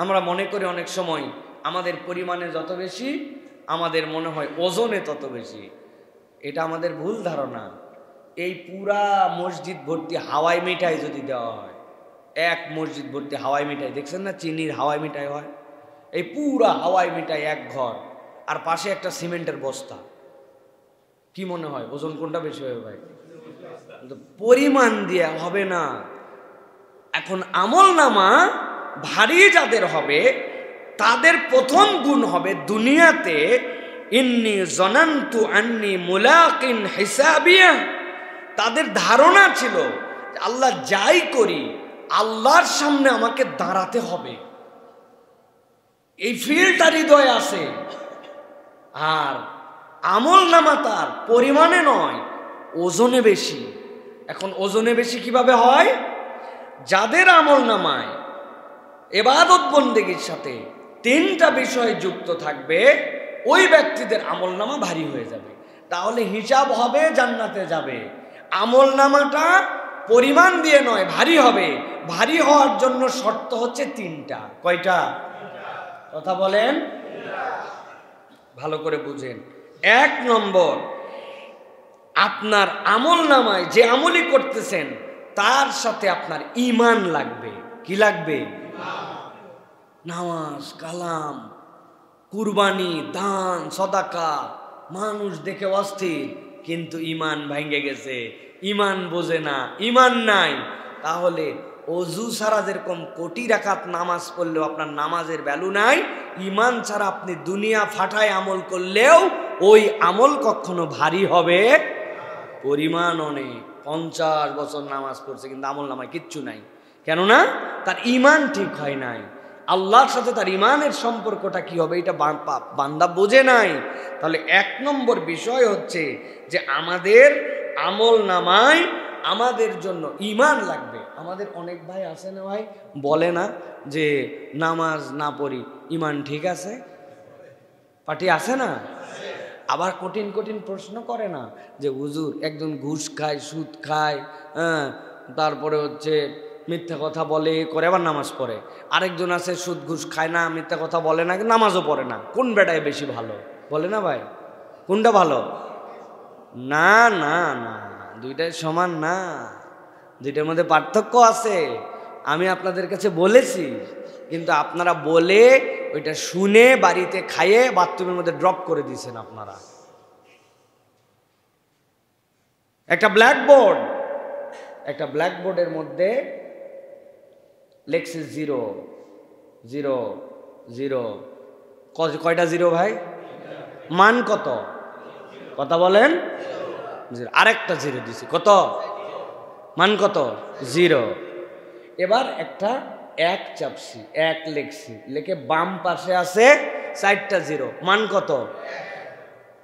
[SPEAKER 1] আমরা মনে করি অনেক সময় আমাদের পরিমাণে যত বেশি, আমাদের মনে হয় ওজনে তত বেশি। এটা আমাদের ভুল ধারণা। এই পুরা মসজিদ ভর্তি হাওয়াই মিঠাই যদি দেওয়া হয়, এক মসজিদ ভর্তি হাওয়াই মিঠাই, দেখছেন না চিনির হাওয়াই মিঠাই হয়, এই পুরা হাওয়াই মিঠাই এক ঘর, আর পাশে একটা সিমেন্টের বস্তা, কি মনে হয় ওজন কোনটা বেশি হবে ভাই? পরিমাণ দিয়ে হবে না। এখন আমলনামা ভারী যাদের হবে তাদের প্রথম গুণ হবে দুনিয়াতে ইন্নী জনান্তু আন্নী মুলাকিন হিসাবিয়া, তাদের ধারণা ছিল আল্লাহ যাই করি আল্লাহর সামনে আমাকে দাঁড়াতে হবে, এই ফিলটা হৃদয়ে আছে। আর আমল নামা তার পরিমাণে নয়, ওজনে বেশি। এখন ওজনে বেশি কিভাবে হয়? যাদের আমল নামায় ইবাদত বন্দেগীর সাথে তিনটা বিষয় যুক্ত থাকবে, ওই ব্যক্তিদের আমল নামা ভারী হয়ে যাবে। তাহলে হিসাব হবে, জান্নাতে যাবে। আমল নামাটা পরিমাণ দিয়ে নয়, ভারী হবে। ভারী হওয়ার জন্য শর্ত হচ্ছে তিনটা। কয়টা? কথা বলেন, ভালো করে বুঝেন। 1 নম্বর, আপনার আমল নামায় যে আমলই করতেছেন তার সাথে আপনার ঈমান লাগবে। কি লাগবে? নামাজ, কালাম, কুরবানি, দান, সদাকা, মানুষ দেখে অস্থির, কিন্তু ঈমান ভেঙে গেছে, ঈমান বোঝে না, ঈমান নাই। তাহলে অজু ছাড়া যেরকম কোটি রাকাত নামাজ পড়লেও আপনার নামাজের ভ্যালু নাই, ঈমান ছাড়া আপনি দুনিয়া ফাটায় আমল করলেও ওই আমল কখনো ভারী হবে। পরিমাণ অনেক, 50 বছর নামাজ পড়ছে কিন্তু আমল নামায় কিচ্ছু নাই। কেননা তার ঈমান ঠিক হয় নাই। আল্লাহর সাথে তার ঈমানের সম্পর্কটা কি হবে এটা বান্দা বোঝে নাই। তাহলে 1 নম্বর বিষয় হচ্ছে যে আমাদের আমল নামায় আমাদের জন্য ঈমান লাগবে। আমাদের অনেক ভাই আছে না ভাই, বলে না যে নামাজ না পড়ি ঈমান ঠিক আছে? পার্টি আছে না? আবার কঠিন কঠিন প্রশ্ন করে না যে হুজুর একজন ঘুষ খায়, সুদ খায়, তারপরে হচ্ছে মিথ্যা কথা বলে করে, আবার নামাজ পড়ে। আরেকজন আছে সুদ ঘুষ খায় না, মিথ্যা কথা বলে না, নামাজও পড়ে না। কোন বেটায় বেশি ভালো? বলে না ভাই, কোনটা ভালো? না না না, দুইটাই সমান না, দুইটার মধ্যে পার্থক্য আছে। আমি আপনাদের কাছে বলেছি, কিন্তু আপনারা বলে ওইটা শুনে বাড়িতে খাইয়ে বাথরুমের মধ্যে ড্রপ করে দিয়েছেন আপনারা। একটা ব্ল্যাকবোর্ডের মধ্যে লেখছে 0 0 0। কয়টা জিরো ভাই? মান কত? কথা বলেন। আরেকটা 0 দিছি, কত? মান কত? 0। এবার একটা 1 চাপছি, 1 লিখছি, লিখে বাম পাশে আছে 4টা 0, মান কত?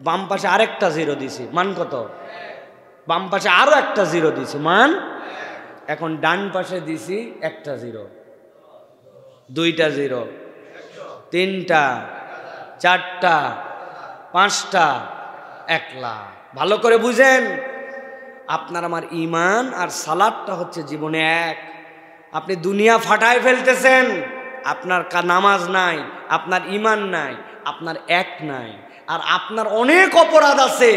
[SPEAKER 1] বাম পাশে আরেকটা 0 দিছি, মান কত? বাম পাশে আরো একটা 0 দিছি, মান? এখন ডান পাশে দিছি একটা 0, 2টা 0, 3টা, 4টা, 5টা, 1 লাখ। ভালো করে বুঝেন, আপনার আমার ঈমান আর সালাতটা হচ্ছে জীবনে এক। আপনি দুনিয়া ফাটায় ফেলতেছেন, আপনার নামাজ নাই, আপনার ঈমান নাই, আপনার এক নাই। আর আপনার অনেক অপরাধ আছে,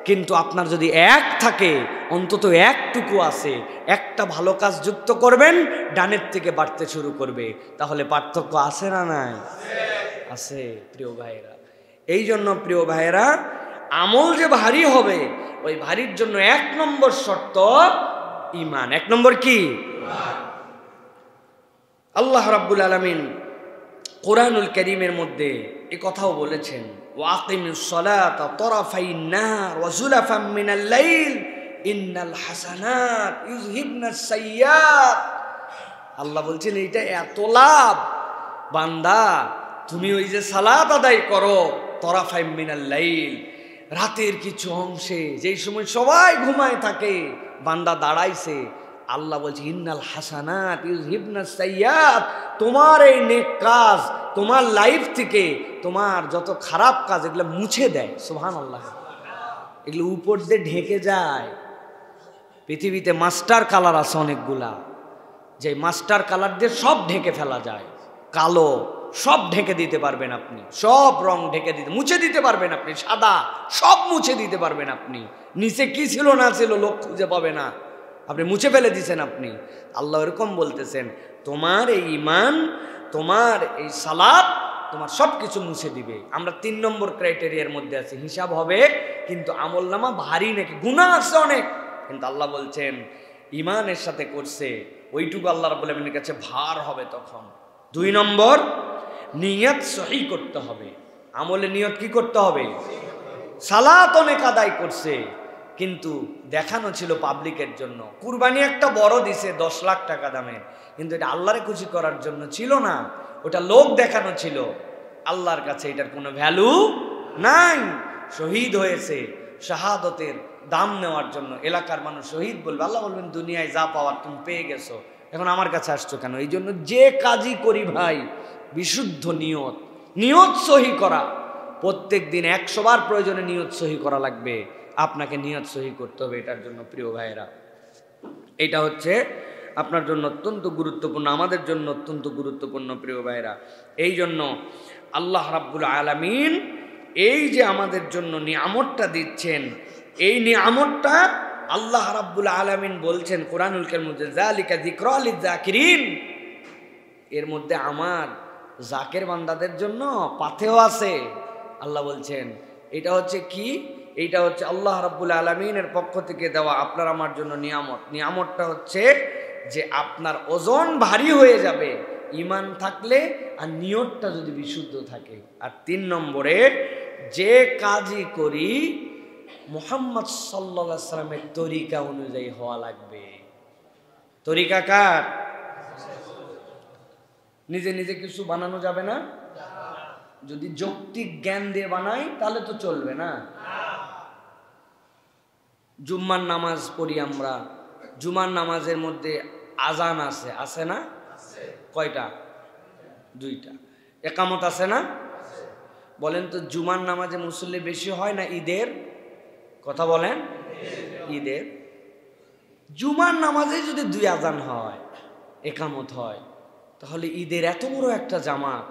[SPEAKER 1] কিন্তু আপনার যদি এক থাকে, অন্তত একটুকু আছে, একটা ভালো কাজ যুক্ত করবেন, ডানের থেকে বাড়তে শুরু করবে। তাহলে পার্থক্য আছে না নাই? আছে প্রিয় ভাইয়েরা। এই জন্য প্রিয় ভাইয়েরা, আমল যে ভারী হবে, ওই ভারীর জন্য 1 নম্বর শর্ত ঈমান। 1 নম্বর কি? আল্লাহ রাব্বুল আলামিন কোরআনুল কারীমের মধ্যে এই কথাও বলেছেন, ওয়াকিমিস সালাতা তরাফাইন নাহার ওয়া যুলাফাম মিনাল লাইল ইন্নাল হাসানাত ইউযহিবনাস সাইয়্যাত। আল্লাহ বলছেন এটা এত লাভ, বান্দা তুমি ওই যে সালাত আদায় করো তরাফাইন মিনাল লাইল, রাতের কিছু অংশে, যেই সময় সবাই ঘুমায় থাকে, বান্দা দাঁড়াইছে, আল্লাহ বলছে ইন্নাল হাসানাত ইউযহিবনাস সাইয়্যাত, তোমার এই নেক কাজ তোমার লাইফ থেকে তোমার যত খারাপ কাজ এগুলো মুছে দেয়। সুবহানাল্লাহ। এগুলো উপর দিয়ে ঢেকে যায়। পৃথিবীতে মাস্টার কালার আছে অনেকগুলা, যে মাস্টার কালার দিয়ে সব ঢেকে ফেলা যায়। কালো সব ঢেকে দিতে পারবেন আপনি, সব রং ঢেকে দিতে, মুছে দিতে পারবেন আপনি। সাদা সব মুছে দিতে পারবেন আপনি। নিচে কি ছিল না ছিল লোক খুঁজে পাবে না, আপনি মুছে ফেলে দিয়েছেন আপনি। আল্লাহ এরকম বলতেছেন, তোমার এই ঈমান, তোমার এই সালাত তোমার সব কিছু মুছে দিবে। আমরা 3 নম্বর ক্রাইটেরিয়ার মধ্যে আছি, হিসাব হবে কিন্তু আমল নামা ভারী নাকি, গুনাহ আছে অনেক, কিন্তু আল্লাহ বলছেন ঈমানের সাথে করছে ওইটুকু আল্লাহ রাব্বুল আলামিনের কাছে ভার হবে তখন। 2 নম্বর, নিয়ত সহি করতে হবে। আমলে নিয়ত কি করতে হবে? সালাত অনেক আদায় করছে, কিন্তু দেখানো ছিল পাবলিকের জন্য। কুরবানি একটা বড় দিছে 10 লাখ টাকা দামের, কিন্তু এটা আল্লাহরে খুশি করার জন্য ছিল না, ওটা লোক দেখানো ছিল। আল্লাহর কাছে এটার কোনো ভ্যালু নাই। শহীদ হয়েছে, শাহাদতের দাম নেওয়ার জন্য এলাকার মানুষ শহীদ বলবে, আল্লাহ বলবেন দুনিয়ায় যা পাওয়ার তুমি পেয়ে গেছো, এখন আমার কাছে আসছো কেন? এই জন্য যে কাজই করি ভাই, বিশুদ্ধ নিয়ত, নিয়ত সহি করা। প্রত্যেক দিন 100 বার প্রয়োজনে নিয়ত সহি করা লাগবে। আপনাকে নিয়ত সহি করতে হবে এটার জন্য। প্রিয় ভাইয়েরা, এটা হচ্ছে আপনার জন্য অত্যন্ত গুরুত্বপূর্ণ, আমাদের জন্য অত্যন্ত গুরুত্বপূর্ণ। প্রিয় ভাইয়েরা, এই জন্য আল্লাহ রাব্বুল আলামিন এই যে আমাদের জন্য নিয়ামতটা দিচ্ছেন, এই নিয়ামতটা আল্লাহ রাব্বুল আলামিন বলছেন কোরআনুল কারীমের মধ্যে, যালিকা যিকরা লিয-যাকিরিন, এর মধ্যে আমার জাকের বান্দাদের জন্য পাথেয় আছে। আল্লাহ বলছেন এটা হচ্ছে কি? এইটা হচ্ছে আল্লাহ রাব্বুল আলামিনের পক্ষ থেকে দেওয়া আপনার আমার জন্য নিয়ামত। নিয়ামতটা হচ্ছে যে আপনার ওজন ভারী হয়ে যাবে ঈমান থাকলে, আর নিয়তটা যদি বিশুদ্ধ থাকে। আর 3 নম্বরে, যে কাজই করি মুহাম্মদ সাল্লাল্লাহু আলাইহি ওয়াসাল্লামের তরিকা অনুযায়ী হওয়া লাগবে। তরিকা কার? নিজে নিজে কিছু বানানো যাবে না। যদি যৌক্তিক জ্ঞান দিয়ে বানাই তাহলে তো চলবে না। জুম্মার নামাজ পড়ি আমরা, জুমার নামাজের মধ্যে আজান আছে, আছে না? কয়টা? 2টা। একামত আছে না? বলেন তো, জুমার নামাজে মুসল্লি বেশি হয় না ঈদের? কথা বলেন। ঈদের জুমার নামাজে যদি 2 আজান হয়, একামত হয়, তাহলে ঈদের এত বড় একটা জামাত।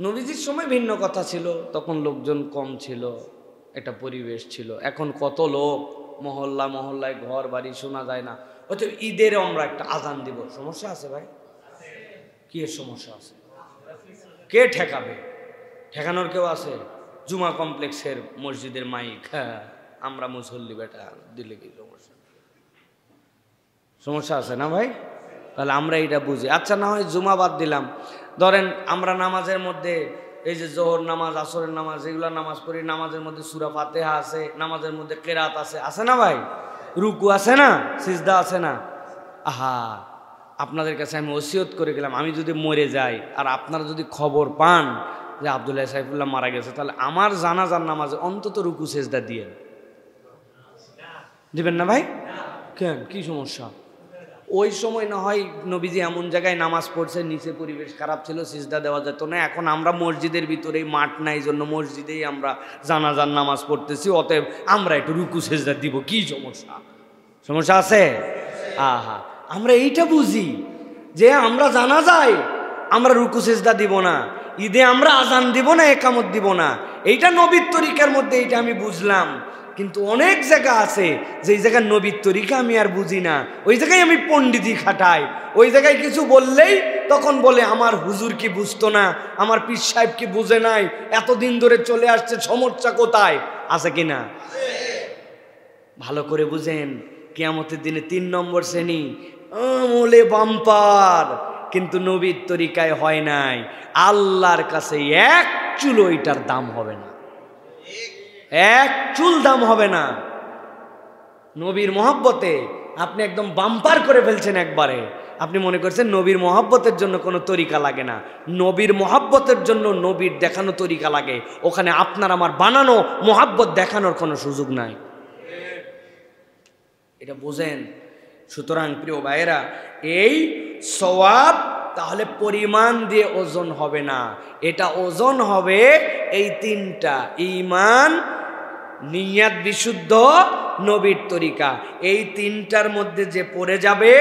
[SPEAKER 1] নবীজির সময় ভিন্ন কথা ছিল, তখন লোকজন কম ছিল, একটা পরিবেশ ছিল। এখন কত লোক, মহল্লা মহল্লায় ঘর বাড়ি শোনা যায় না। হয়তো ঈদের আমরা একটা আজান দিব, সমস্যা আছে ভাই? কি এর সমস্যা আছে? কে ঠেকাবে? ঠেকানোর কেউ আছে? জুমা কমপ্লেক্সের মসজিদের মাইক, হ্যাঁ আমরা মুসল্লি বেটা দিলে কি সমস্যা? সমস্যা আছে না ভাই? তাহলে আমরা এটা বুঝি। আচ্ছা, না হয় জুমা বাদ দিলাম, ধরেন আমরা নামাজের মধ্যে এই যে জোহর নামাজ, আসরের নামাজ, এগুলা নামাজ পড়ি, নামাজের মধ্যে সূরা ফাতিহা আছে, নামাজের মধ্যে কেরাত আছে, আছে না ভাই? রুকু আছে না? সিজদা আছে না? আহা, আপনাদের কাছে আমি ওসিয়ত করে গেলাম, আমি যদি মরে যাই আর আপনারা যদি খবর পান যে আব্দুল্লাহ সাইফুল্লাহ মারা গেছে, তাহলে আমার জানাজার নামাজে অন্তত রুকু সিজদা দিয়েন। দিবেন না ভাই? কেন, কি সমস্যা? ওই সময় না হয় নবীজি এমন জায়গায় নামাজ পড়ছে, নিচে পরিবেশ খারাপ ছিল, সিজদা দেওয়া যেত না। এখন আমরা মসজিদের ভিতরেই মাঠ নাই জন্য মসজিদেই আমরা জানাজার নামাজ পড়তেছি, অতএব আমরা একটু রুকু সিজদা দিব, কি সমস্যা? সমস্যা আছে? আহা, আমরা এইটা বুঝি যে আমরা জানাজায় আমরা রুকু সিজদা দিব না, ঈদে আমরা আজান দিব না, একামত দিব না। এইটা নবীর তরিকার মধ্যে, এইটা আমি বুঝলাম। কিন্তু অনেক জায়গা আছে যেই জায়গায় নবীর তরিকা আমি আর বুঝি না, ওই জায়গায় আমি পণ্ডিতি খাটাই। ওই জায়গায় কিছু বললেই তখন বলে আমার হুজুর কি বুঝতো না, আমার পীর সাহেব কি বুঝে নাই, এতদিন ধরে চলে আসছে, সমস্যা কোথায়? আছে কিনা? ভালো করে বুঝেন, কিয়ামতের দিনে 3 নম্বর শ্রেণী আমলে বাম্পার, কিন্তু নবীর তরিকায় হয় নাই। আল্লাহর কাছে 1 চুল ওইটার দাম হবে না, 1 চুল দাম হবে না। নবীর মহব্বতে আপনি একদম বাম্পার করে ফেলছেন একবারে। আপনি মনে করছেন নবীর মহব্বতের জন্য কোনো তরিকা লাগে না। নবীর মহব্বতের জন্য নবীর দেখানো তরিকা লাগে, ওখানে আপনার আমার বানানো মহব্বত দেখানোর কোনো সুযোগ নাই। এটা বোঝেন। সুতরাং প্রিয় ভাইয়েরা, এই সওয়াব তাহলে পরিমাণ দিয়ে ওজন হবে না, এটা ওজন হবে এই 3টা: ঈমান, নিয়াত বিশুদ্ধ, নবীর তরিকা। এই 3টার মধ্যে যে পড়ে যাবে,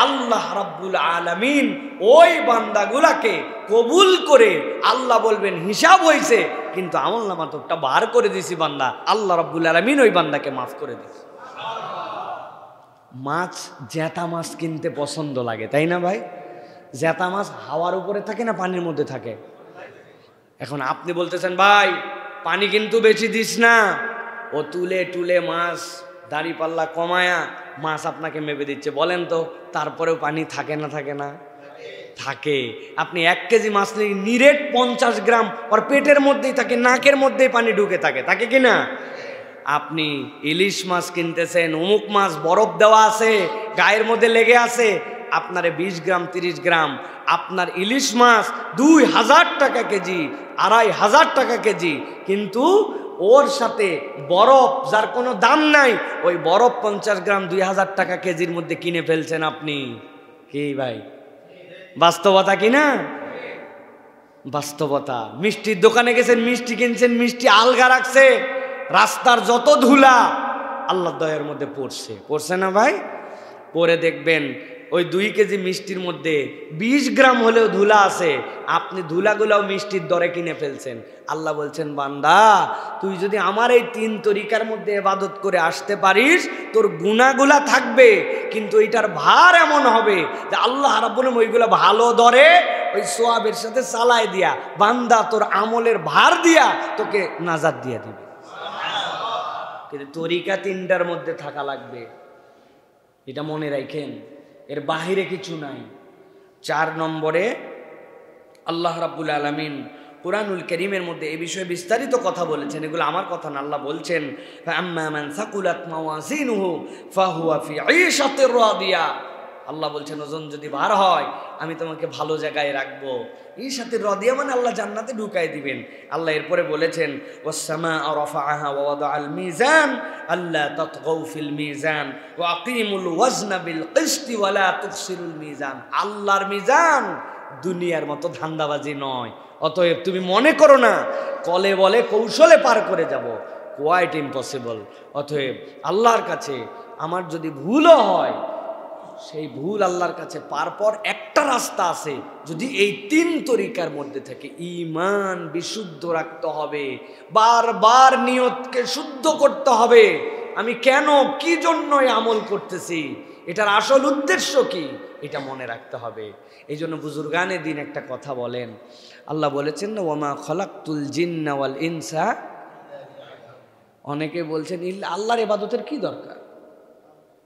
[SPEAKER 1] আল্লাহ রাব্বুল আলামিন ওই বান্দাগুলাকে কবুল করে আল্লাহ বলবেন হিসাব হয়েছে, কিন্তু আমলনামা তোরটা বার করে দিছি বান্দা। আল্লাহ রাব্বুল আলামিন ওই বান্দাকে মাফ করে দিছে। মাছ, জ্যাতা মাছ কিনতে পছন্দ লাগে, তাই না ভাই? জ্যাতা মাছ হাওয়ার উপরে থাকে না পানির মধ্যে থাকে? এখন আপনি বলতেছেন ভাই পানি কিন্তু বেশি দিস না, ও তুলে টুলে মাছ দাড়ি পাল্লা কমায়া মাছ আপনাকে মেপে দিচ্ছে, বলেন তো তারপরেও পানি থাকে না? থাকে না? থাকে। আপনি 1 কেজি মাছ নিয়ে নিরেট 50 গ্রাম ওর পেটের মধ্যেই থাকে, নাকের মধ্যেই পানি ঢুকে থাকে, থাকে কি না? আপনি ইলিশ মাছ কিনতেছেন, অমুক মাছ বরফ দেওয়া আছে, গায়ের মধ্যে লেগে আছে, আপনারে 20 গ্রাম 30 গ্রাম, আপনার ইলিশ মাছ 2000 টাকা কেজি, 2500 টাকা কেজি, কিন্তু ওর সাথে বরফ যার কোনো দাম নাই, ওই বরফ 50 গ্রাম 2000 টাকা কেজির মধ্যে কিনে ফেলছেন আপনি। কি ভাই, বাস্তবতা কিনা? বাস্তবতা। মিষ্টির দোকানে গেছেন, মিষ্টি কিনছেন, মিষ্টি আলগা রাখছে, রাস্তার যত ধুলা আল্লাহর দয়ার মধ্যে পড়ছে না ভাই? পরে দেখবেন ওই 2 কেজি মিষ্টির মধ্যে 20 গ্রাম হলেও ধুলা আছে, আপনি ধুলাগুলাও মিষ্টির দরে কিনে ফেলছেন। আল্লাহ বলছেন, বান্দা তুই যদি আমার এই 3 তরিকার মধ্যে ইবাদত করে আসতে পারিস, তোর গুনাহগুলা থাকবে, কিন্তু এটার ভার এমন হবে যে আল্লাহ রাব্বুল আলামিন ওইগুলা ভালো দরে ওই সোয়াবের সাথে চালায় দিয়া, বান্দা তোর আমলের ভার দিয়া তোকে নাজাত দিয়া দিবে। কিন্তু তরিকা 3টার মধ্যে থাকা লাগবে, এটা মনে রাখেন, এর বাহিরে কিছু নাই। 4 নম্বরে আল্লাহ রাব্বুল আলামিন কুরআনুল কারীমের মধ্যে এই বিষয়ে বিস্তারিত কথা বলেছেন। এগুলো আমার কথা না, আল্লাহ বলছেন, ফাআম্মা মান সাকুলাত মাওয়াজিনুহু ফাহুয়া ফি ঈশাতির রাদিয়া। আল্লাহ বলছেন, ওজন যদি ভার হয় আমি তোমাকে ভালো জায়গায় রাখবো। ঈশাতির রাদিয়া মানে আল্লাহ জান্নাতে ঢুকাই দিবেন। আল্লাহ এরপরে বলেছেন, ওয়াস সামাআ রাফাআহা ওয়া ওয়াদাআল মিজান আল্লা তাতগাউ ফিল মিজান ওয়া আকিমুল ওয়াজনা বিল কিসতি ওয়া লা তুখসিরুল মিজান। আল্লাহর মিজান দুনিয়ার মতো ধান্দাবাজি নয়। অতএব তুমি মনে করো না কলে বলে কৌশলে পার করে যাব, কোয়াইট ইম্পসিবল। অতএব আল্লাহর কাছে আমার যদি ভুলও হয়, সেই ভুল আল্লাহর কাছে পার পর একটা রাস্তা আছে, যদি এই 3 তরিকার মধ্যে থেকে ঈমান বিশুদ্ধ রাখতে হবে, বারবার নিয়তকে শুদ্ধ করতে হবে, আমি কেন কি জন্যই আমল করতেছি, এটার আসল উদ্দেশ্য কি, এটা মনে রাখতে হবে। এই জন্য বুজুর্গানে দিন একটা কথা বলেন, আল্লাহ বলেছেন না, ওয়ামা খলাকতুল জিন্না ওয়াল ইনসা। অনেকে বলছেন আল্লাহর ইবাদতের কি দরকার,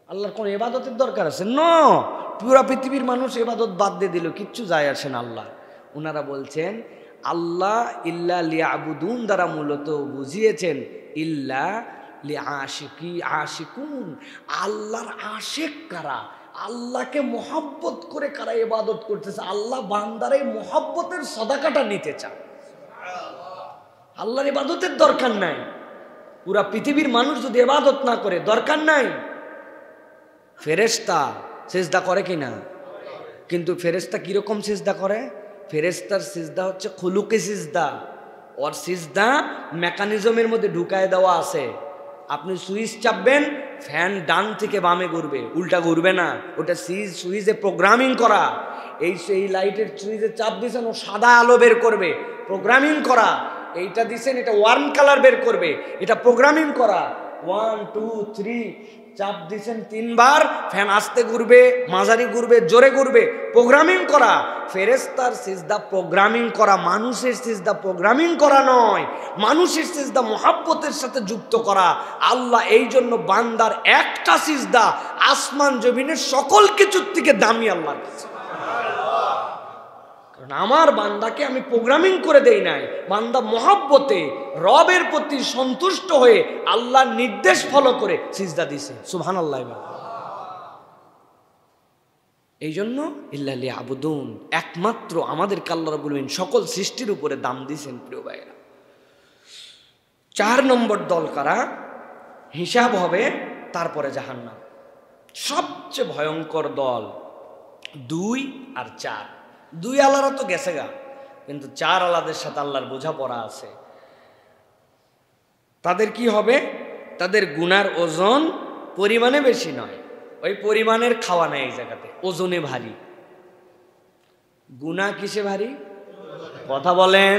[SPEAKER 1] আল্লাহর কোন ইবাদতের দরকার আছে? না, পুরা পৃথিবীর মানুষ ইবাদত বাদ দিয়ে দিল, কিচ্ছু যায় আসে না আল্লাহ। ওনারা বলছেন আল্লাহ ইল্লা লিয়াবুদুন দ্বারা মূলত বুঝিয়েছেন ইল্লা আশিকুন, আল্লাহর আশিক কারা, আল্লাহকে মোহাব্বত করে কারা ইবাদত করতেছে, আল্লাহ বান্দার এই মোহাব্বতের সাদাকাটা নিতে চান। আল্লাহর ইবাদতের দরকার নাই, পুরা পৃথিবীর মানুষ যদি ইবাদত না করে দরকার নাই। ফেরেশতা সিজদা করে কিনা? কিন্তু ফেরেশতা কিরকম সিজদা করে? ফেরেশতার সিজদা হচ্ছে খুলুকি সিজদা, ওর সিজদা মেকানিজমের মধ্যে ঢুকায় দেওয়া আছে। আপনি সুইচ চাপবেন, ফ্যান ডান থেকে বামে ঘুরবে, উল্টা ঘুরবে না, ওটা সুইচে প্রোগ্রামিং করা। এই লাইটের সুইচে চাপ দিয়েছেন, ও সাদা আলো বের করবে, প্রোগ্রামিং করা। এইটা দিছেন, এটা ওয়ার্ম কালার বের করবে, এটা প্রোগ্রামিং করা। 1 2 3 চাপ দিছেন 3 বার, ফ্যান আস্তে ঘুরবে, মাঝারি ঘুরবে, জোরে ঘুরবে, প্রোগ্রামিং করা। ফেরেশতার সিজদা প্রোগ্রামিং করা, মানুষের সিজদা প্রোগ্রামিং করা নয়, মানুষের সিজদা মুহাব্বতের সাথে যুক্ত করা। আল্লাহ এই জন্য বান্দার একটা সিজদা আসমান জমিনের সকল কিছুর থেকে দামি আল্লাহর কাছে। কারণ আমার বান্দাকে আমি প্রোগ্রামিং করে দেই নাই, বান্দা মুহাব্বতে রবের প্রতি সন্তুষ্ট হয়ে আল্লাহর নির্দেশ ফলো করে সিজদা দিছে। সুবহানাল্লাহ। এই জন্য ইল্লা লিয়াবুদুন, একমাত্র আমাদেরকে আল্লাহ রাব্বুল আলামিন সকল সৃষ্টির উপরে দাম দিয়েছেন। প্রিয় ভাইরা, 4 নম্বর দল কারা? হিসাব হবে তারপরে জাহান্নাম। সবচেয়ে ভয়ঙ্কর দল 2 আর 4। 2 আলারা তো গেছে গা, কিন্তু 4 আলাদের সাথে আল্লাহর বোঝাপড়া আছে। তাদের কি হবে? তাদের গুনার ওজন পরিমাণে বেশি নয়, ওই পরিমাণের খাওয়া নেই, এই জায়গাতে ওজনে ভারী। গুনাহ কিসে ভারী? কথা বলেন।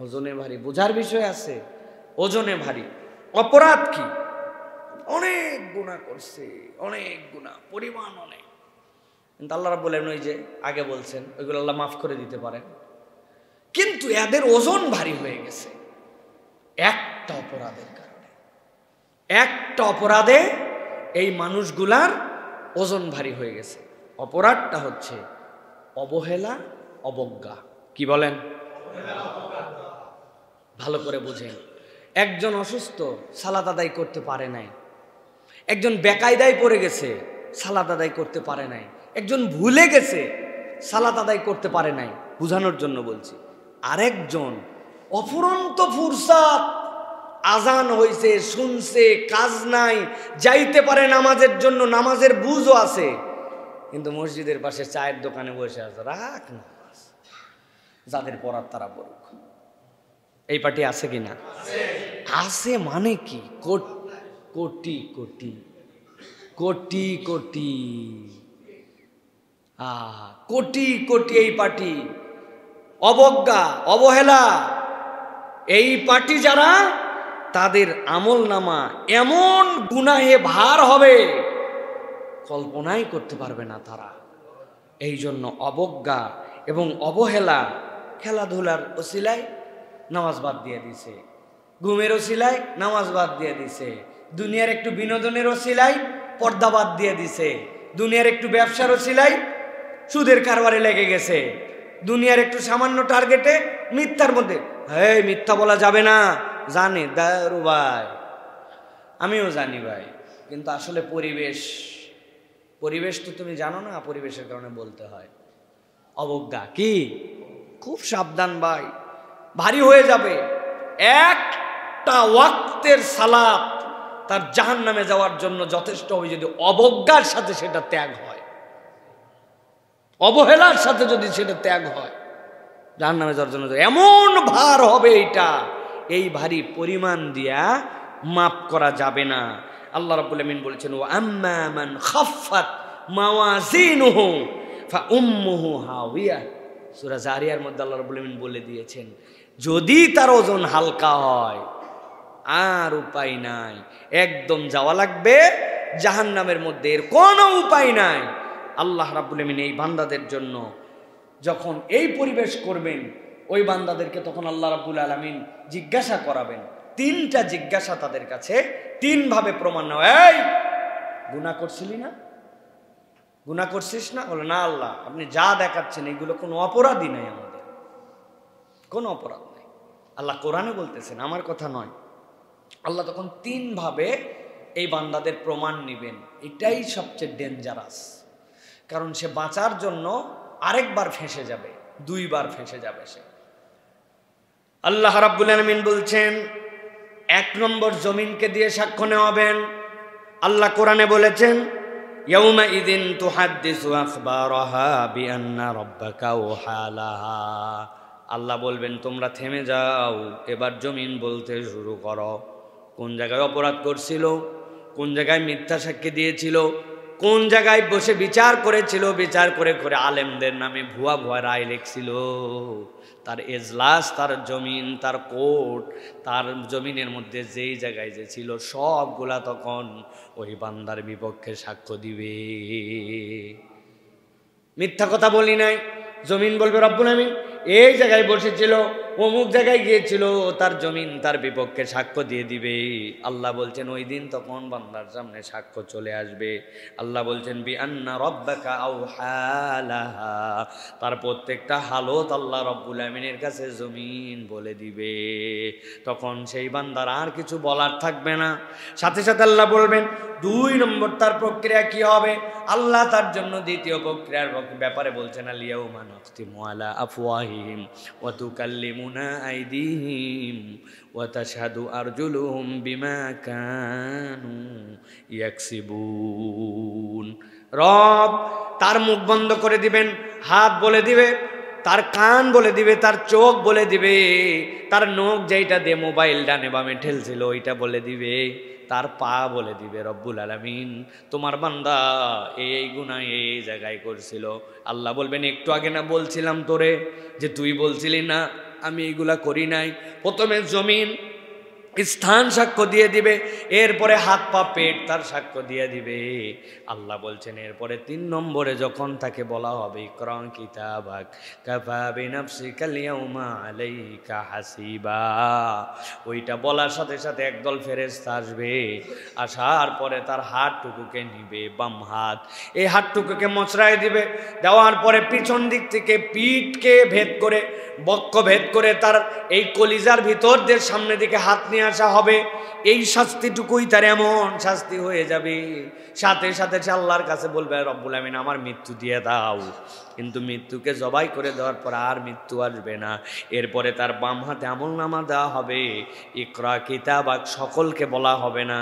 [SPEAKER 1] ওজনে ভারী, বোঝার বিষয় আছে। ওজনে ভারী। অপরাধ কি? অনেক গুনাহ করছে, অনেক গুনাহ, পরিমাণ অনেক, কিন্তু আল্লাহ রাব্বুল আলামিন ওই যে আগে বলছেন ওইগুলো আল্লাহ মাফ করে দিতে পারেন। কিন্তু এদের ওজন ভারী হয়ে গেছে একটা অপরাধের কারণে। একটা অপরাধে এই মানুষগুলার ওজন ভারী হয়ে গেছে। অপরাধটা হচ্ছে অবহেলা, অবজ্ঞা। কি বলেন? ভালো করে বুঝেন। একজন অসুস্থ, সালাত আদায় করতে পারে নাই। একজন বেকায়দায় পড়ে গেছে, সালাত আদায় করতে পারে নাই। একজন ভুলে গেছে, সালাত আদায় করতে পারে নাই। বুঝানোর জন্য বলছি। আরেকজন অফুরন্ত ফুরসাত, আজান হইছে, শুনছে, কাজ নাই, যাইতে পারে নামাজের জন্য, নামাজের বুঝও আছে, কিন্তু মসজিদের পাশে চায়ের দোকানে বসে আছে। রাখ নামাজ, যাদের পড়ার তারা পড়ুক। এই পার্টি আছে কিনা? আছে। মানে কি? কোটি কোটি কোটি কোটি কোটি কোটি এই পার্টি। অবজ্ঞা, অবহেলা, এই পার্টি যারা, তাদের আমল নামা এমন গুনাহে ভার হবে, কল্পনাই করতে পারবে না তারা। এই জন্য অবজ্ঞা এবং অবহেলা, খেলাধুলার ওসিলায় নামাজ বাদ দিয়ে দিছে, ঘুমের ওসিলায় নামাজ বাদ দিয়ে দিছে, দুনিয়ার একটু বিনোদনের ওসিলায় পর্দা বাদ দিয়ে দিছে, দুনিয়ার একটু ব্যবসার ওসিলায় সুদের কারবারে লেগে গেছে, দুনিয়ার একটু সামান্য টার্গেটে মিথ্যার মধ্যে। হ্যাঁ, মিথ্যা বলা যাবে না, জানি দারু ভাই, আমিও জানি ভাই, কিন্তু আসলে পরিবেশ তো তুমি জানো না, পরিবেশের কারণে বলতে হয়। অবজ্ঞা কি? খুব সাবধান ভাই, ভারী হয়ে যাবে। একটা ওয়াক্তের সালাত তার জাহান্নামে যাওয়ার জন্য যথেষ্ট হবে, যদি অবজ্ঞার সাথে সেটা ত্যাগ হয়, অবহেলার সাথে যদি সেটা ত্যাগ হয়, জাহান্নামে যাওয়ার জন্য এমন ভার হবে এইটা, এই ভারী পরিমাণ দিয়া মাপ করা যাবে না। আল্লাহ রাব্বুল আমিন বলেছেন, ওয়া আম্মা মান খাফফাত মাওয়াজিনুহু ফাউম্মুহু হাওিয়া। সূরা জারিয়ার মধ্যে আল্লাহ রাব্বুল আমিন বলে দিয়েছেন, যদি তার ওজন হালকা হয়, আর উপায় নাই, একদম যাওয়া লাগবে জাহান্নামের মধ্যে, এর কোনো উপায় নাই। আল্লাহ রাব্বুল আমিন এই বান্দাদের জন্য যখন এই পরিবেশ করবেন, ওই বান্দাদেরকে তখন আল্লাহ রাব্বুল আলামিন জিজ্ঞাসা করাবেন। তিনটা জিজ্ঞাসা তাদের কাছে, তিন ভাবে প্রমাণ নেওয়া। এই গুনাহ করছিলি না? গুনাহ করছিস না? বলে না আল্লাহ, আপনি যা দেখাচ্ছেন এগুলো কোনো অপরাধই নাই, আমাদের কোনো অপরাধ নাই। আল্লাহ কোরআনে বলতেছেন, আমার কথা নয়। আল্লাহ তখন তিন ভাবে এই বান্দাদের প্রমাণ নিবেন। এটাই সবচেয়ে ডেঞ্জারাস, কারণ সে বাঁচার জন্য আরেকবার ফেঁসে যাবে, দুইবার ফেঁসে যাবে সে। আল্লাহ রাব্বুল আলামিন বলছেন, এক নম্বর জমিনকে দিয়ে সাক্ষ্য নেওয়াবেন। আল্লাহ কোরআনে বলেছেন, ইয়াউমা ইদিন তুহাদ্দিসু আখবারাহা বিআন্না রাব্বাকা ওয়াহালাহা। আল্লাহ বলবেন, তোমরা থেমে যাও, এবার জমিন বলতে শুরু করো। কোন জায়গায় অপরাধ করছিল, কোন জায়গায় মিথ্যা সাক্ষী দিয়েছিল, কোন জায়গায় বসে বিচার করেছিল, বিচার করে করে আলেমদের নামে ভুয়া ভুয়া রায় লিখছিল, তার এজলাস, তার জমিন, তার কোর্ট, তার জমিনের মধ্যে যেই জায়গায় যে ছিল, সবগুলা তখন ওই বান্দার বিপক্ষে সাক্ষ্য দিবে। মিথ্যা কথা বলি নাই, জমিন বলবে রব্বুল আমিন এই জায়গায় বসেছিল, অমুক জায়গায় গিয়েছিল, তার জমিন তার বিপক্ষে সাক্ষ্য দিয়ে দিবে। আল্লাহ বলছেন ওই দিন তখন বান্দার সামনে সাক্ষ্য চলে আসবে। আল্লাহ বলছেন বিআন্না রাব্বাকা আওহালাহা, তার প্রত্যেকটা হালত আল্লাহ রব্বুল আমিনের কাছে জমিন বলে দিবে। তখন সেই বান্দার আর কিছু বলার থাকবে না। সাথে সাথে আল্লাহ বলবেন, দুই নম্বর তার প্রক্রিয়া কি হবে? আল্লাহ তার জন্য দ্বিতীয় প্রক্রিয়ার ব্যাপারে বলছেন, আল-ইয়াউমা নাখতিমু আলা আফওয়াহিহিম ওয়া তুকাল্লিমুনা আইদিহিম ওয়া তাশহাদু আরজুলুহুম বিমা কানু ইয়াকসিবুন। রব তার মুখ বন্ধ করে দিবেন, হাত বলে দিবে, তার কান বলে দিবে, তার চোখ বলে দিবে, তার নখ যেইটা দিয়ে মোবাইল ডানে বামে ঠেলছিল ওইটা বলে দিবে, তার পা বলে দিবে রব্বুল আলামিন তোমার বান্দা এই গুনাহ এই জায়গায় করছিল। আল্লাহ বলবেন, একটু আগে না বলছিলাম তোরে যে তুই বলছিলি না আমি এইগুলা করি নাই। প্রথমে জমিন, স্থান সাক্ষ্য দিয়ে দিবে, এরপরে হাত পা পেট তার সাক্ষ্য দিয়ে দিবে। আল্লাহ বলছেন এরপরে 3 নম্বরে যখন তাকে বলা হবে ইকরা কিতাবাক কাফা বিনাফসিকাল ইয়াউমা আলাইকা হাসিবা, ওইটা বলার সাথে সাথে একদল ফেরেশতা আসবে, আসার পরে তার হাতটুকুকে নিবে, বাম হাত, এই হাতটুকুকে মোচড়ায় দিবে, দেওয়ার পরে পিছন দিক থেকে পিঠকে ভেদ করে, বক্ষ ভেদ করে তার এই কলিজার ভিতর দিয়ে সামনে দিকে হাত নিয়ে আসা হবে। এই শাস্তিটুকুই তার এমন শাস্তি হয়ে যাবে, সাথে সাথে সে আল্লাহর কাছে বলবে রব্বুল আমিন আমার মৃত্যু দিয়ে দাও, কিন্তু মৃত্যুকে জবাই করে দেওয়ার পর আর মৃত্যু আসবে না। এরপরে তার বাম হাতে আমলনামা দেওয়া হবে, ইকরা কিতাবাক সকলকে বলা হবে না,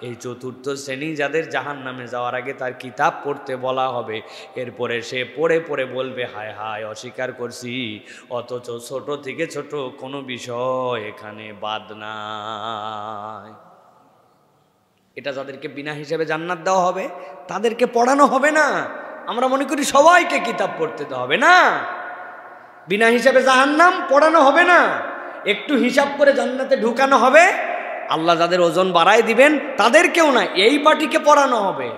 [SPEAKER 1] এই 4র্থ শ্রেণী যাদের জাহান্নামে যাওয়ার আগে তার কিতাব পড়তে বলা হবে। এরপরে সে পড়ে পড়ে বলবে হায় হায় অস্বীকার করছি, অথচ ছোট থেকে ছোট কোনো বিষয় এখানে বাদ নাই। এটা যাদেরকে বিনা হিসেবে জান্নাত দেওয়া হবে তাদেরকে পড়ানো হবে না। আমরা মনে করি সবাইকে কিতাব পড়তে দেওয়া হবে না, বিনা হিসাবে জাহান্নাম পড়ানো হবে না, একটু হিসাব করে জান্নাতে ঢুকানো হবে। আল্লাহ যাদের ওজন বাড়ায় দিবেন তাদেরকেও না, এই পার্টিকে পড়ানো হবে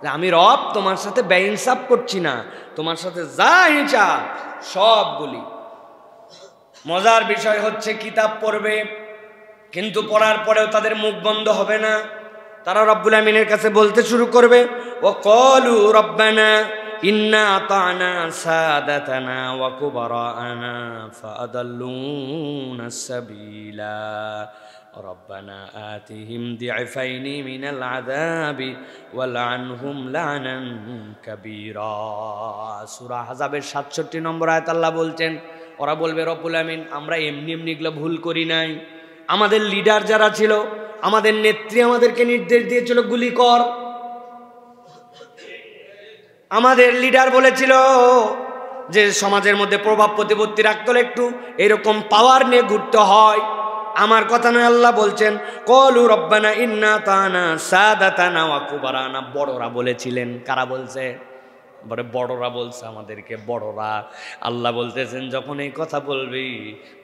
[SPEAKER 1] যে আমি রব তোমার সাথে বেইনসাফ করছি না, তোমার সাথে যা হিসাব সবগুলি। মজার বিষয় হচ্ছে কিতাব পড়বে, কিন্তু পড়ার পরেও তাদের মুখ বন্ধ হবে না, তারা রব্বুল আমিনের কাছে বলতে শুরু করবে ও ক্বালু রব্বানা ইন্না আতানা সাদাতানা ওয়া কুবারানা ফাআদাল্লুনা সাবিলা রব্বানা আতিহিম দি'ফাইনি মিনাল আযাবি ওয়ালআনহুম লা'নান কাবীরা। সূরা আহজাবের 67 নম্বর আয়াত আল্লাহ বলছেন, ওরা বলবে রব্বুল আমিন আমরা এমনি এমনি এগুলো ভুল করি নাই, আমাদের লিডার যারা ছিল, আমাদের নেত্রী আমাদেরকে নির্দেশ দিয়েছিল গুলি কর, আমাদের লিডার বলেছিল যে সমাজের মধ্যে প্রভাব প্রতিপত্তি রাখতে হলে একটু এরকম পাওয়ার নিয়ে ঘুরতে হয়, আমার কথা নয়। আল্লাহ বলছেন ক্বালু রব্বানা ইন্না আতানা সাদাতানা ওয়া কুবারানা, বড়রা বলেছিলেন। কারা বলছে? বড়রা বলছে আমাদেরকে, বড়রা। আল্লাহ বলতেছেন যখন এই কথা বলবি,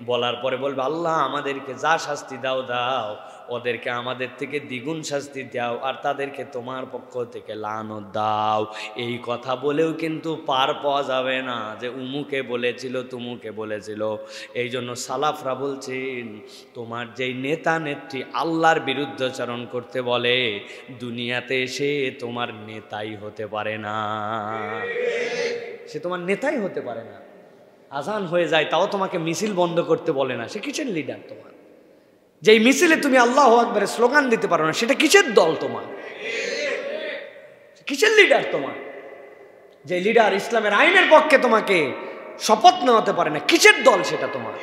[SPEAKER 1] বলার পরে বলবে আল্লাহ আমাদেরকে যা শাস্তি দাও দাও, ওদেরকে আমাদের থেকে দ্বিগুণ শাস্তি দাও, আর তাদেরকে তোমার পক্ষ থেকে লানত দাও। এই কথা বলেও কিন্তু পার পাওয়া যাবে না যে উমুকে বলেছিল তুমুকে বলেছিল। এই জন্য সালাফরা বলছেন তোমার যেই নেতা নেত্রী আল্লাহর বিরুদ্ধাচরণ করতে বলে, দুনিয়াতে এসে তোমার নেতাই হতে পারে না, সে তোমার নেতাই হতে পারে না। আজান হয়ে যায় তাও তোমাকে মিছিল বন্ধ করতে বলে না, সে কিসের লিডার তোমার? যেই মিছিলে তুমি আল্লাহু আকবারের স্লোগান দিতে পারো না, সেটা কিসের দল তোমার? কিসের লিডার তোমার? যে লিডার ইসলামের আইনের পক্ষে তোমাকে শপথ নেওয়াতে পারে না, কিসের দল সেটা তোমার?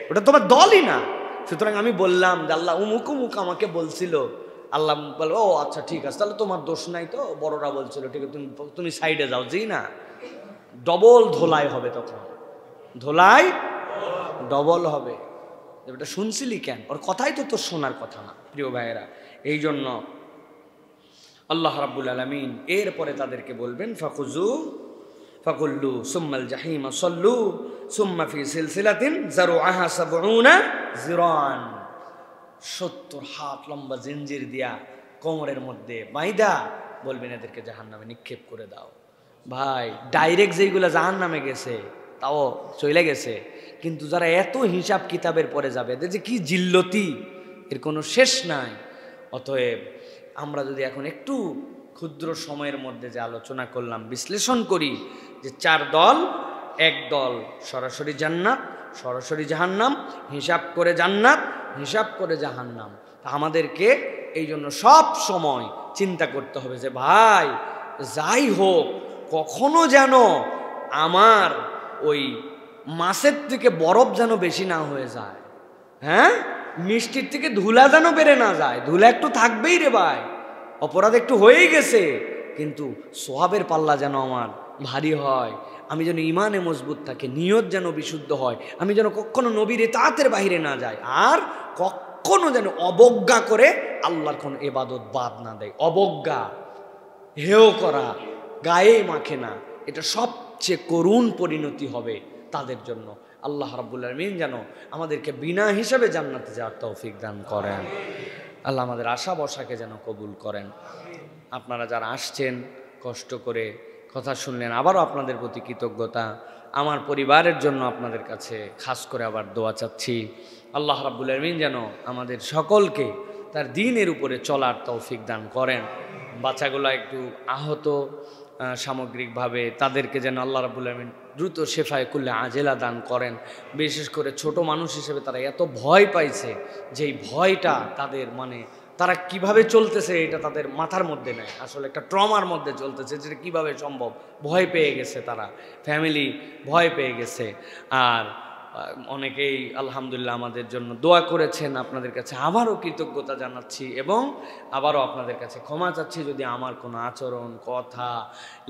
[SPEAKER 1] ওটা তোমার দলই না। সুতরাং আমি বললাম যে আল্লাহ উমুক উমুক আমাকে বলছিল, আল্লাহ বলবো ও আচ্ছা ঠিক আছে, তাহলে তোমার দোষ নাই, তো বড়রা বলছিল ঠিক আছে, তুমি সাইডে যাও। জি না, ডবল ধোলাই হবে, তখন ধোলাই ডবল হবে। এটা শুনছিলি কেন? ওর কথাই তো তোর শোনার কথা না। প্রিয় ভাইয়েরা, এই জন্য আল্লাহ রাব্বুল আলামিন এরপরে তাদেরকে বলবেন ফাকুল্লু সুম্মাল জাহিমা সল্লু সুম্মা ফি সিলসিলাতিন যারুআহা ৭০ যিরান, ৭০ হাত লম্বা জিঞ্জির দিয়া কোমরের মধ্যে বাইদা বলবেন এদেরকে জাহান্নামে নিক্ষেপ করে দাও। ভাই ডাইরেক্ট যেইগুলো জাহান্নামে গেছে তাও চলে গেছে, কিন্তু যারা এত হিসাব কিতাবের পরে যাবে এদের যে কি জিল্লতি, এর কোনো শেষ নাই। অতএব আমরা যদি এখন একটু ক্ষুদ্র সময়ের মধ্যে যে আলোচনা করলাম বিশ্লেষণ করি, যে 4 দল, এক দল সরাসরি জান্নাত, সরাসরি জাহান্নাম, হিসাব করে জান্নাত, হিসাব করে জাহান্নাম। তা আমাদেরকে এই জন্য সব সময় চিন্তা করতে হবে যে ভাই যাই হোক, কখনো যেন আমার ওই মাছের থেকে বরফ যেন বেশি না হয়ে যায়, হ্যাঁ, মিষ্টির থেকে ধুলা যেন বেড়ে না যায়। ধুলা একটু থাকবেই রে ভাই, অপরাধ একটু হয়েই গেছে, কিন্তু সোহাবের পাল্লা যেন আমার ভারী হয়, আমি যেন ইমানে মজবুত থাকে, নিয়ত যেন বিশুদ্ধ হয়, আমি যেন কখনো নবীর ইতাআতের বাহিরে না যাই, আর কখনো যেন অবজ্ঞা করে আল্লাহর কোনো ইবাদত বাদ না দেয়। অবজ্ঞা, হেয় করা, গায়ে মাখে না, এটা সবচেয়ে করুণ পরিণতি হবে তাদের জন্য। আল্লাহ রাব্বুল আলামিন যেন আমাদেরকে বিনা হিসাবে জান্নাতে যাওয়ার তৌফিক দান করেন। আল্লাহ আমাদের আশা বসাকে যেন কবুল করেন। আপনারা যারা আসছেন কষ্ট করে কথা শুনলেন, আবারও আপনাদের প্রতি কৃতজ্ঞতা। আমার পরিবারের জন্য আপনাদের কাছে খাস করে আবার দোয়া চাচ্ছি। আল্লাহ রাব্বুল আলামিন যেন আমাদের সকলকে তার দ্বীনের উপরে চলার তৌফিক দান করেন। বাচ্চাগুলো একটু আহত সামগ্রিকভাবে, তাদেরকে যেন আল্লাহ রাব্বুল আলামিন দ্রুত শেফায়ে কুল্লে আজেলা দান করেন। বিশেষ করে ছোট মানুষ হিসেবে তারা এত ভয় পাইছে, যেই ভয়টা তাদের তারা কিভাবে চলতেছে এটা তাদের মাথার মধ্যে নেই, আসলে একটা ট্রমার মধ্যে চলতেছে, যেটা কিভাবে সম্ভব। ভয় পেয়ে গেছে, তারা ফ্যামিলি ভয় পেয়ে গেছে। আর অনেকেই আলহামদুলিল্লাহ আমাদের জন্য দোয়া করেছেন, আপনাদের কাছে আবারও কৃতজ্ঞতা জানাচ্ছি এবং আবারও আপনাদের কাছে ক্ষমা চাচ্ছি যদি আমার কোনো আচরণ, কথা,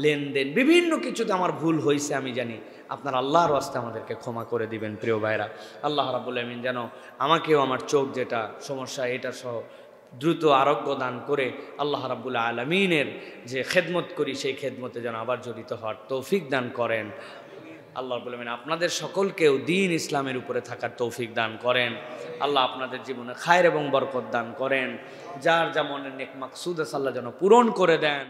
[SPEAKER 1] লেনদেন, বিভিন্ন কিছুতে আমার ভুল হয়েছে আমি জানি। আপনার আল্লাহর ওয়াস্তে আমাদেরকে ক্ষমা করে দিবেন প্রিয় ভাইরা। আল্লাহ রাব্বুল আমিন যেন আমাকেও আমার চোখ যেটা সমস্যা এটা সহ দ্রুত আরোগ্য দান করে আল্লাহ রাব্বুল আলামিনের যে খেদমত করি সেই খেদমতে যেন আবার জড়িত হওয়ার তৌফিক দান করেন। আল্লাহ রাব্বুল আমিন আপনাদের সকলকেও দ্বীন ইসলামের উপরে থাকার তৌফিক দান করেন। আল্লাহ আপনাদের জীবনে খায়ের এবং বরকত দান করেন। যার যেমন নেক মাকসুদ আছে আল্লাহ যেন পূরণ করে দেন।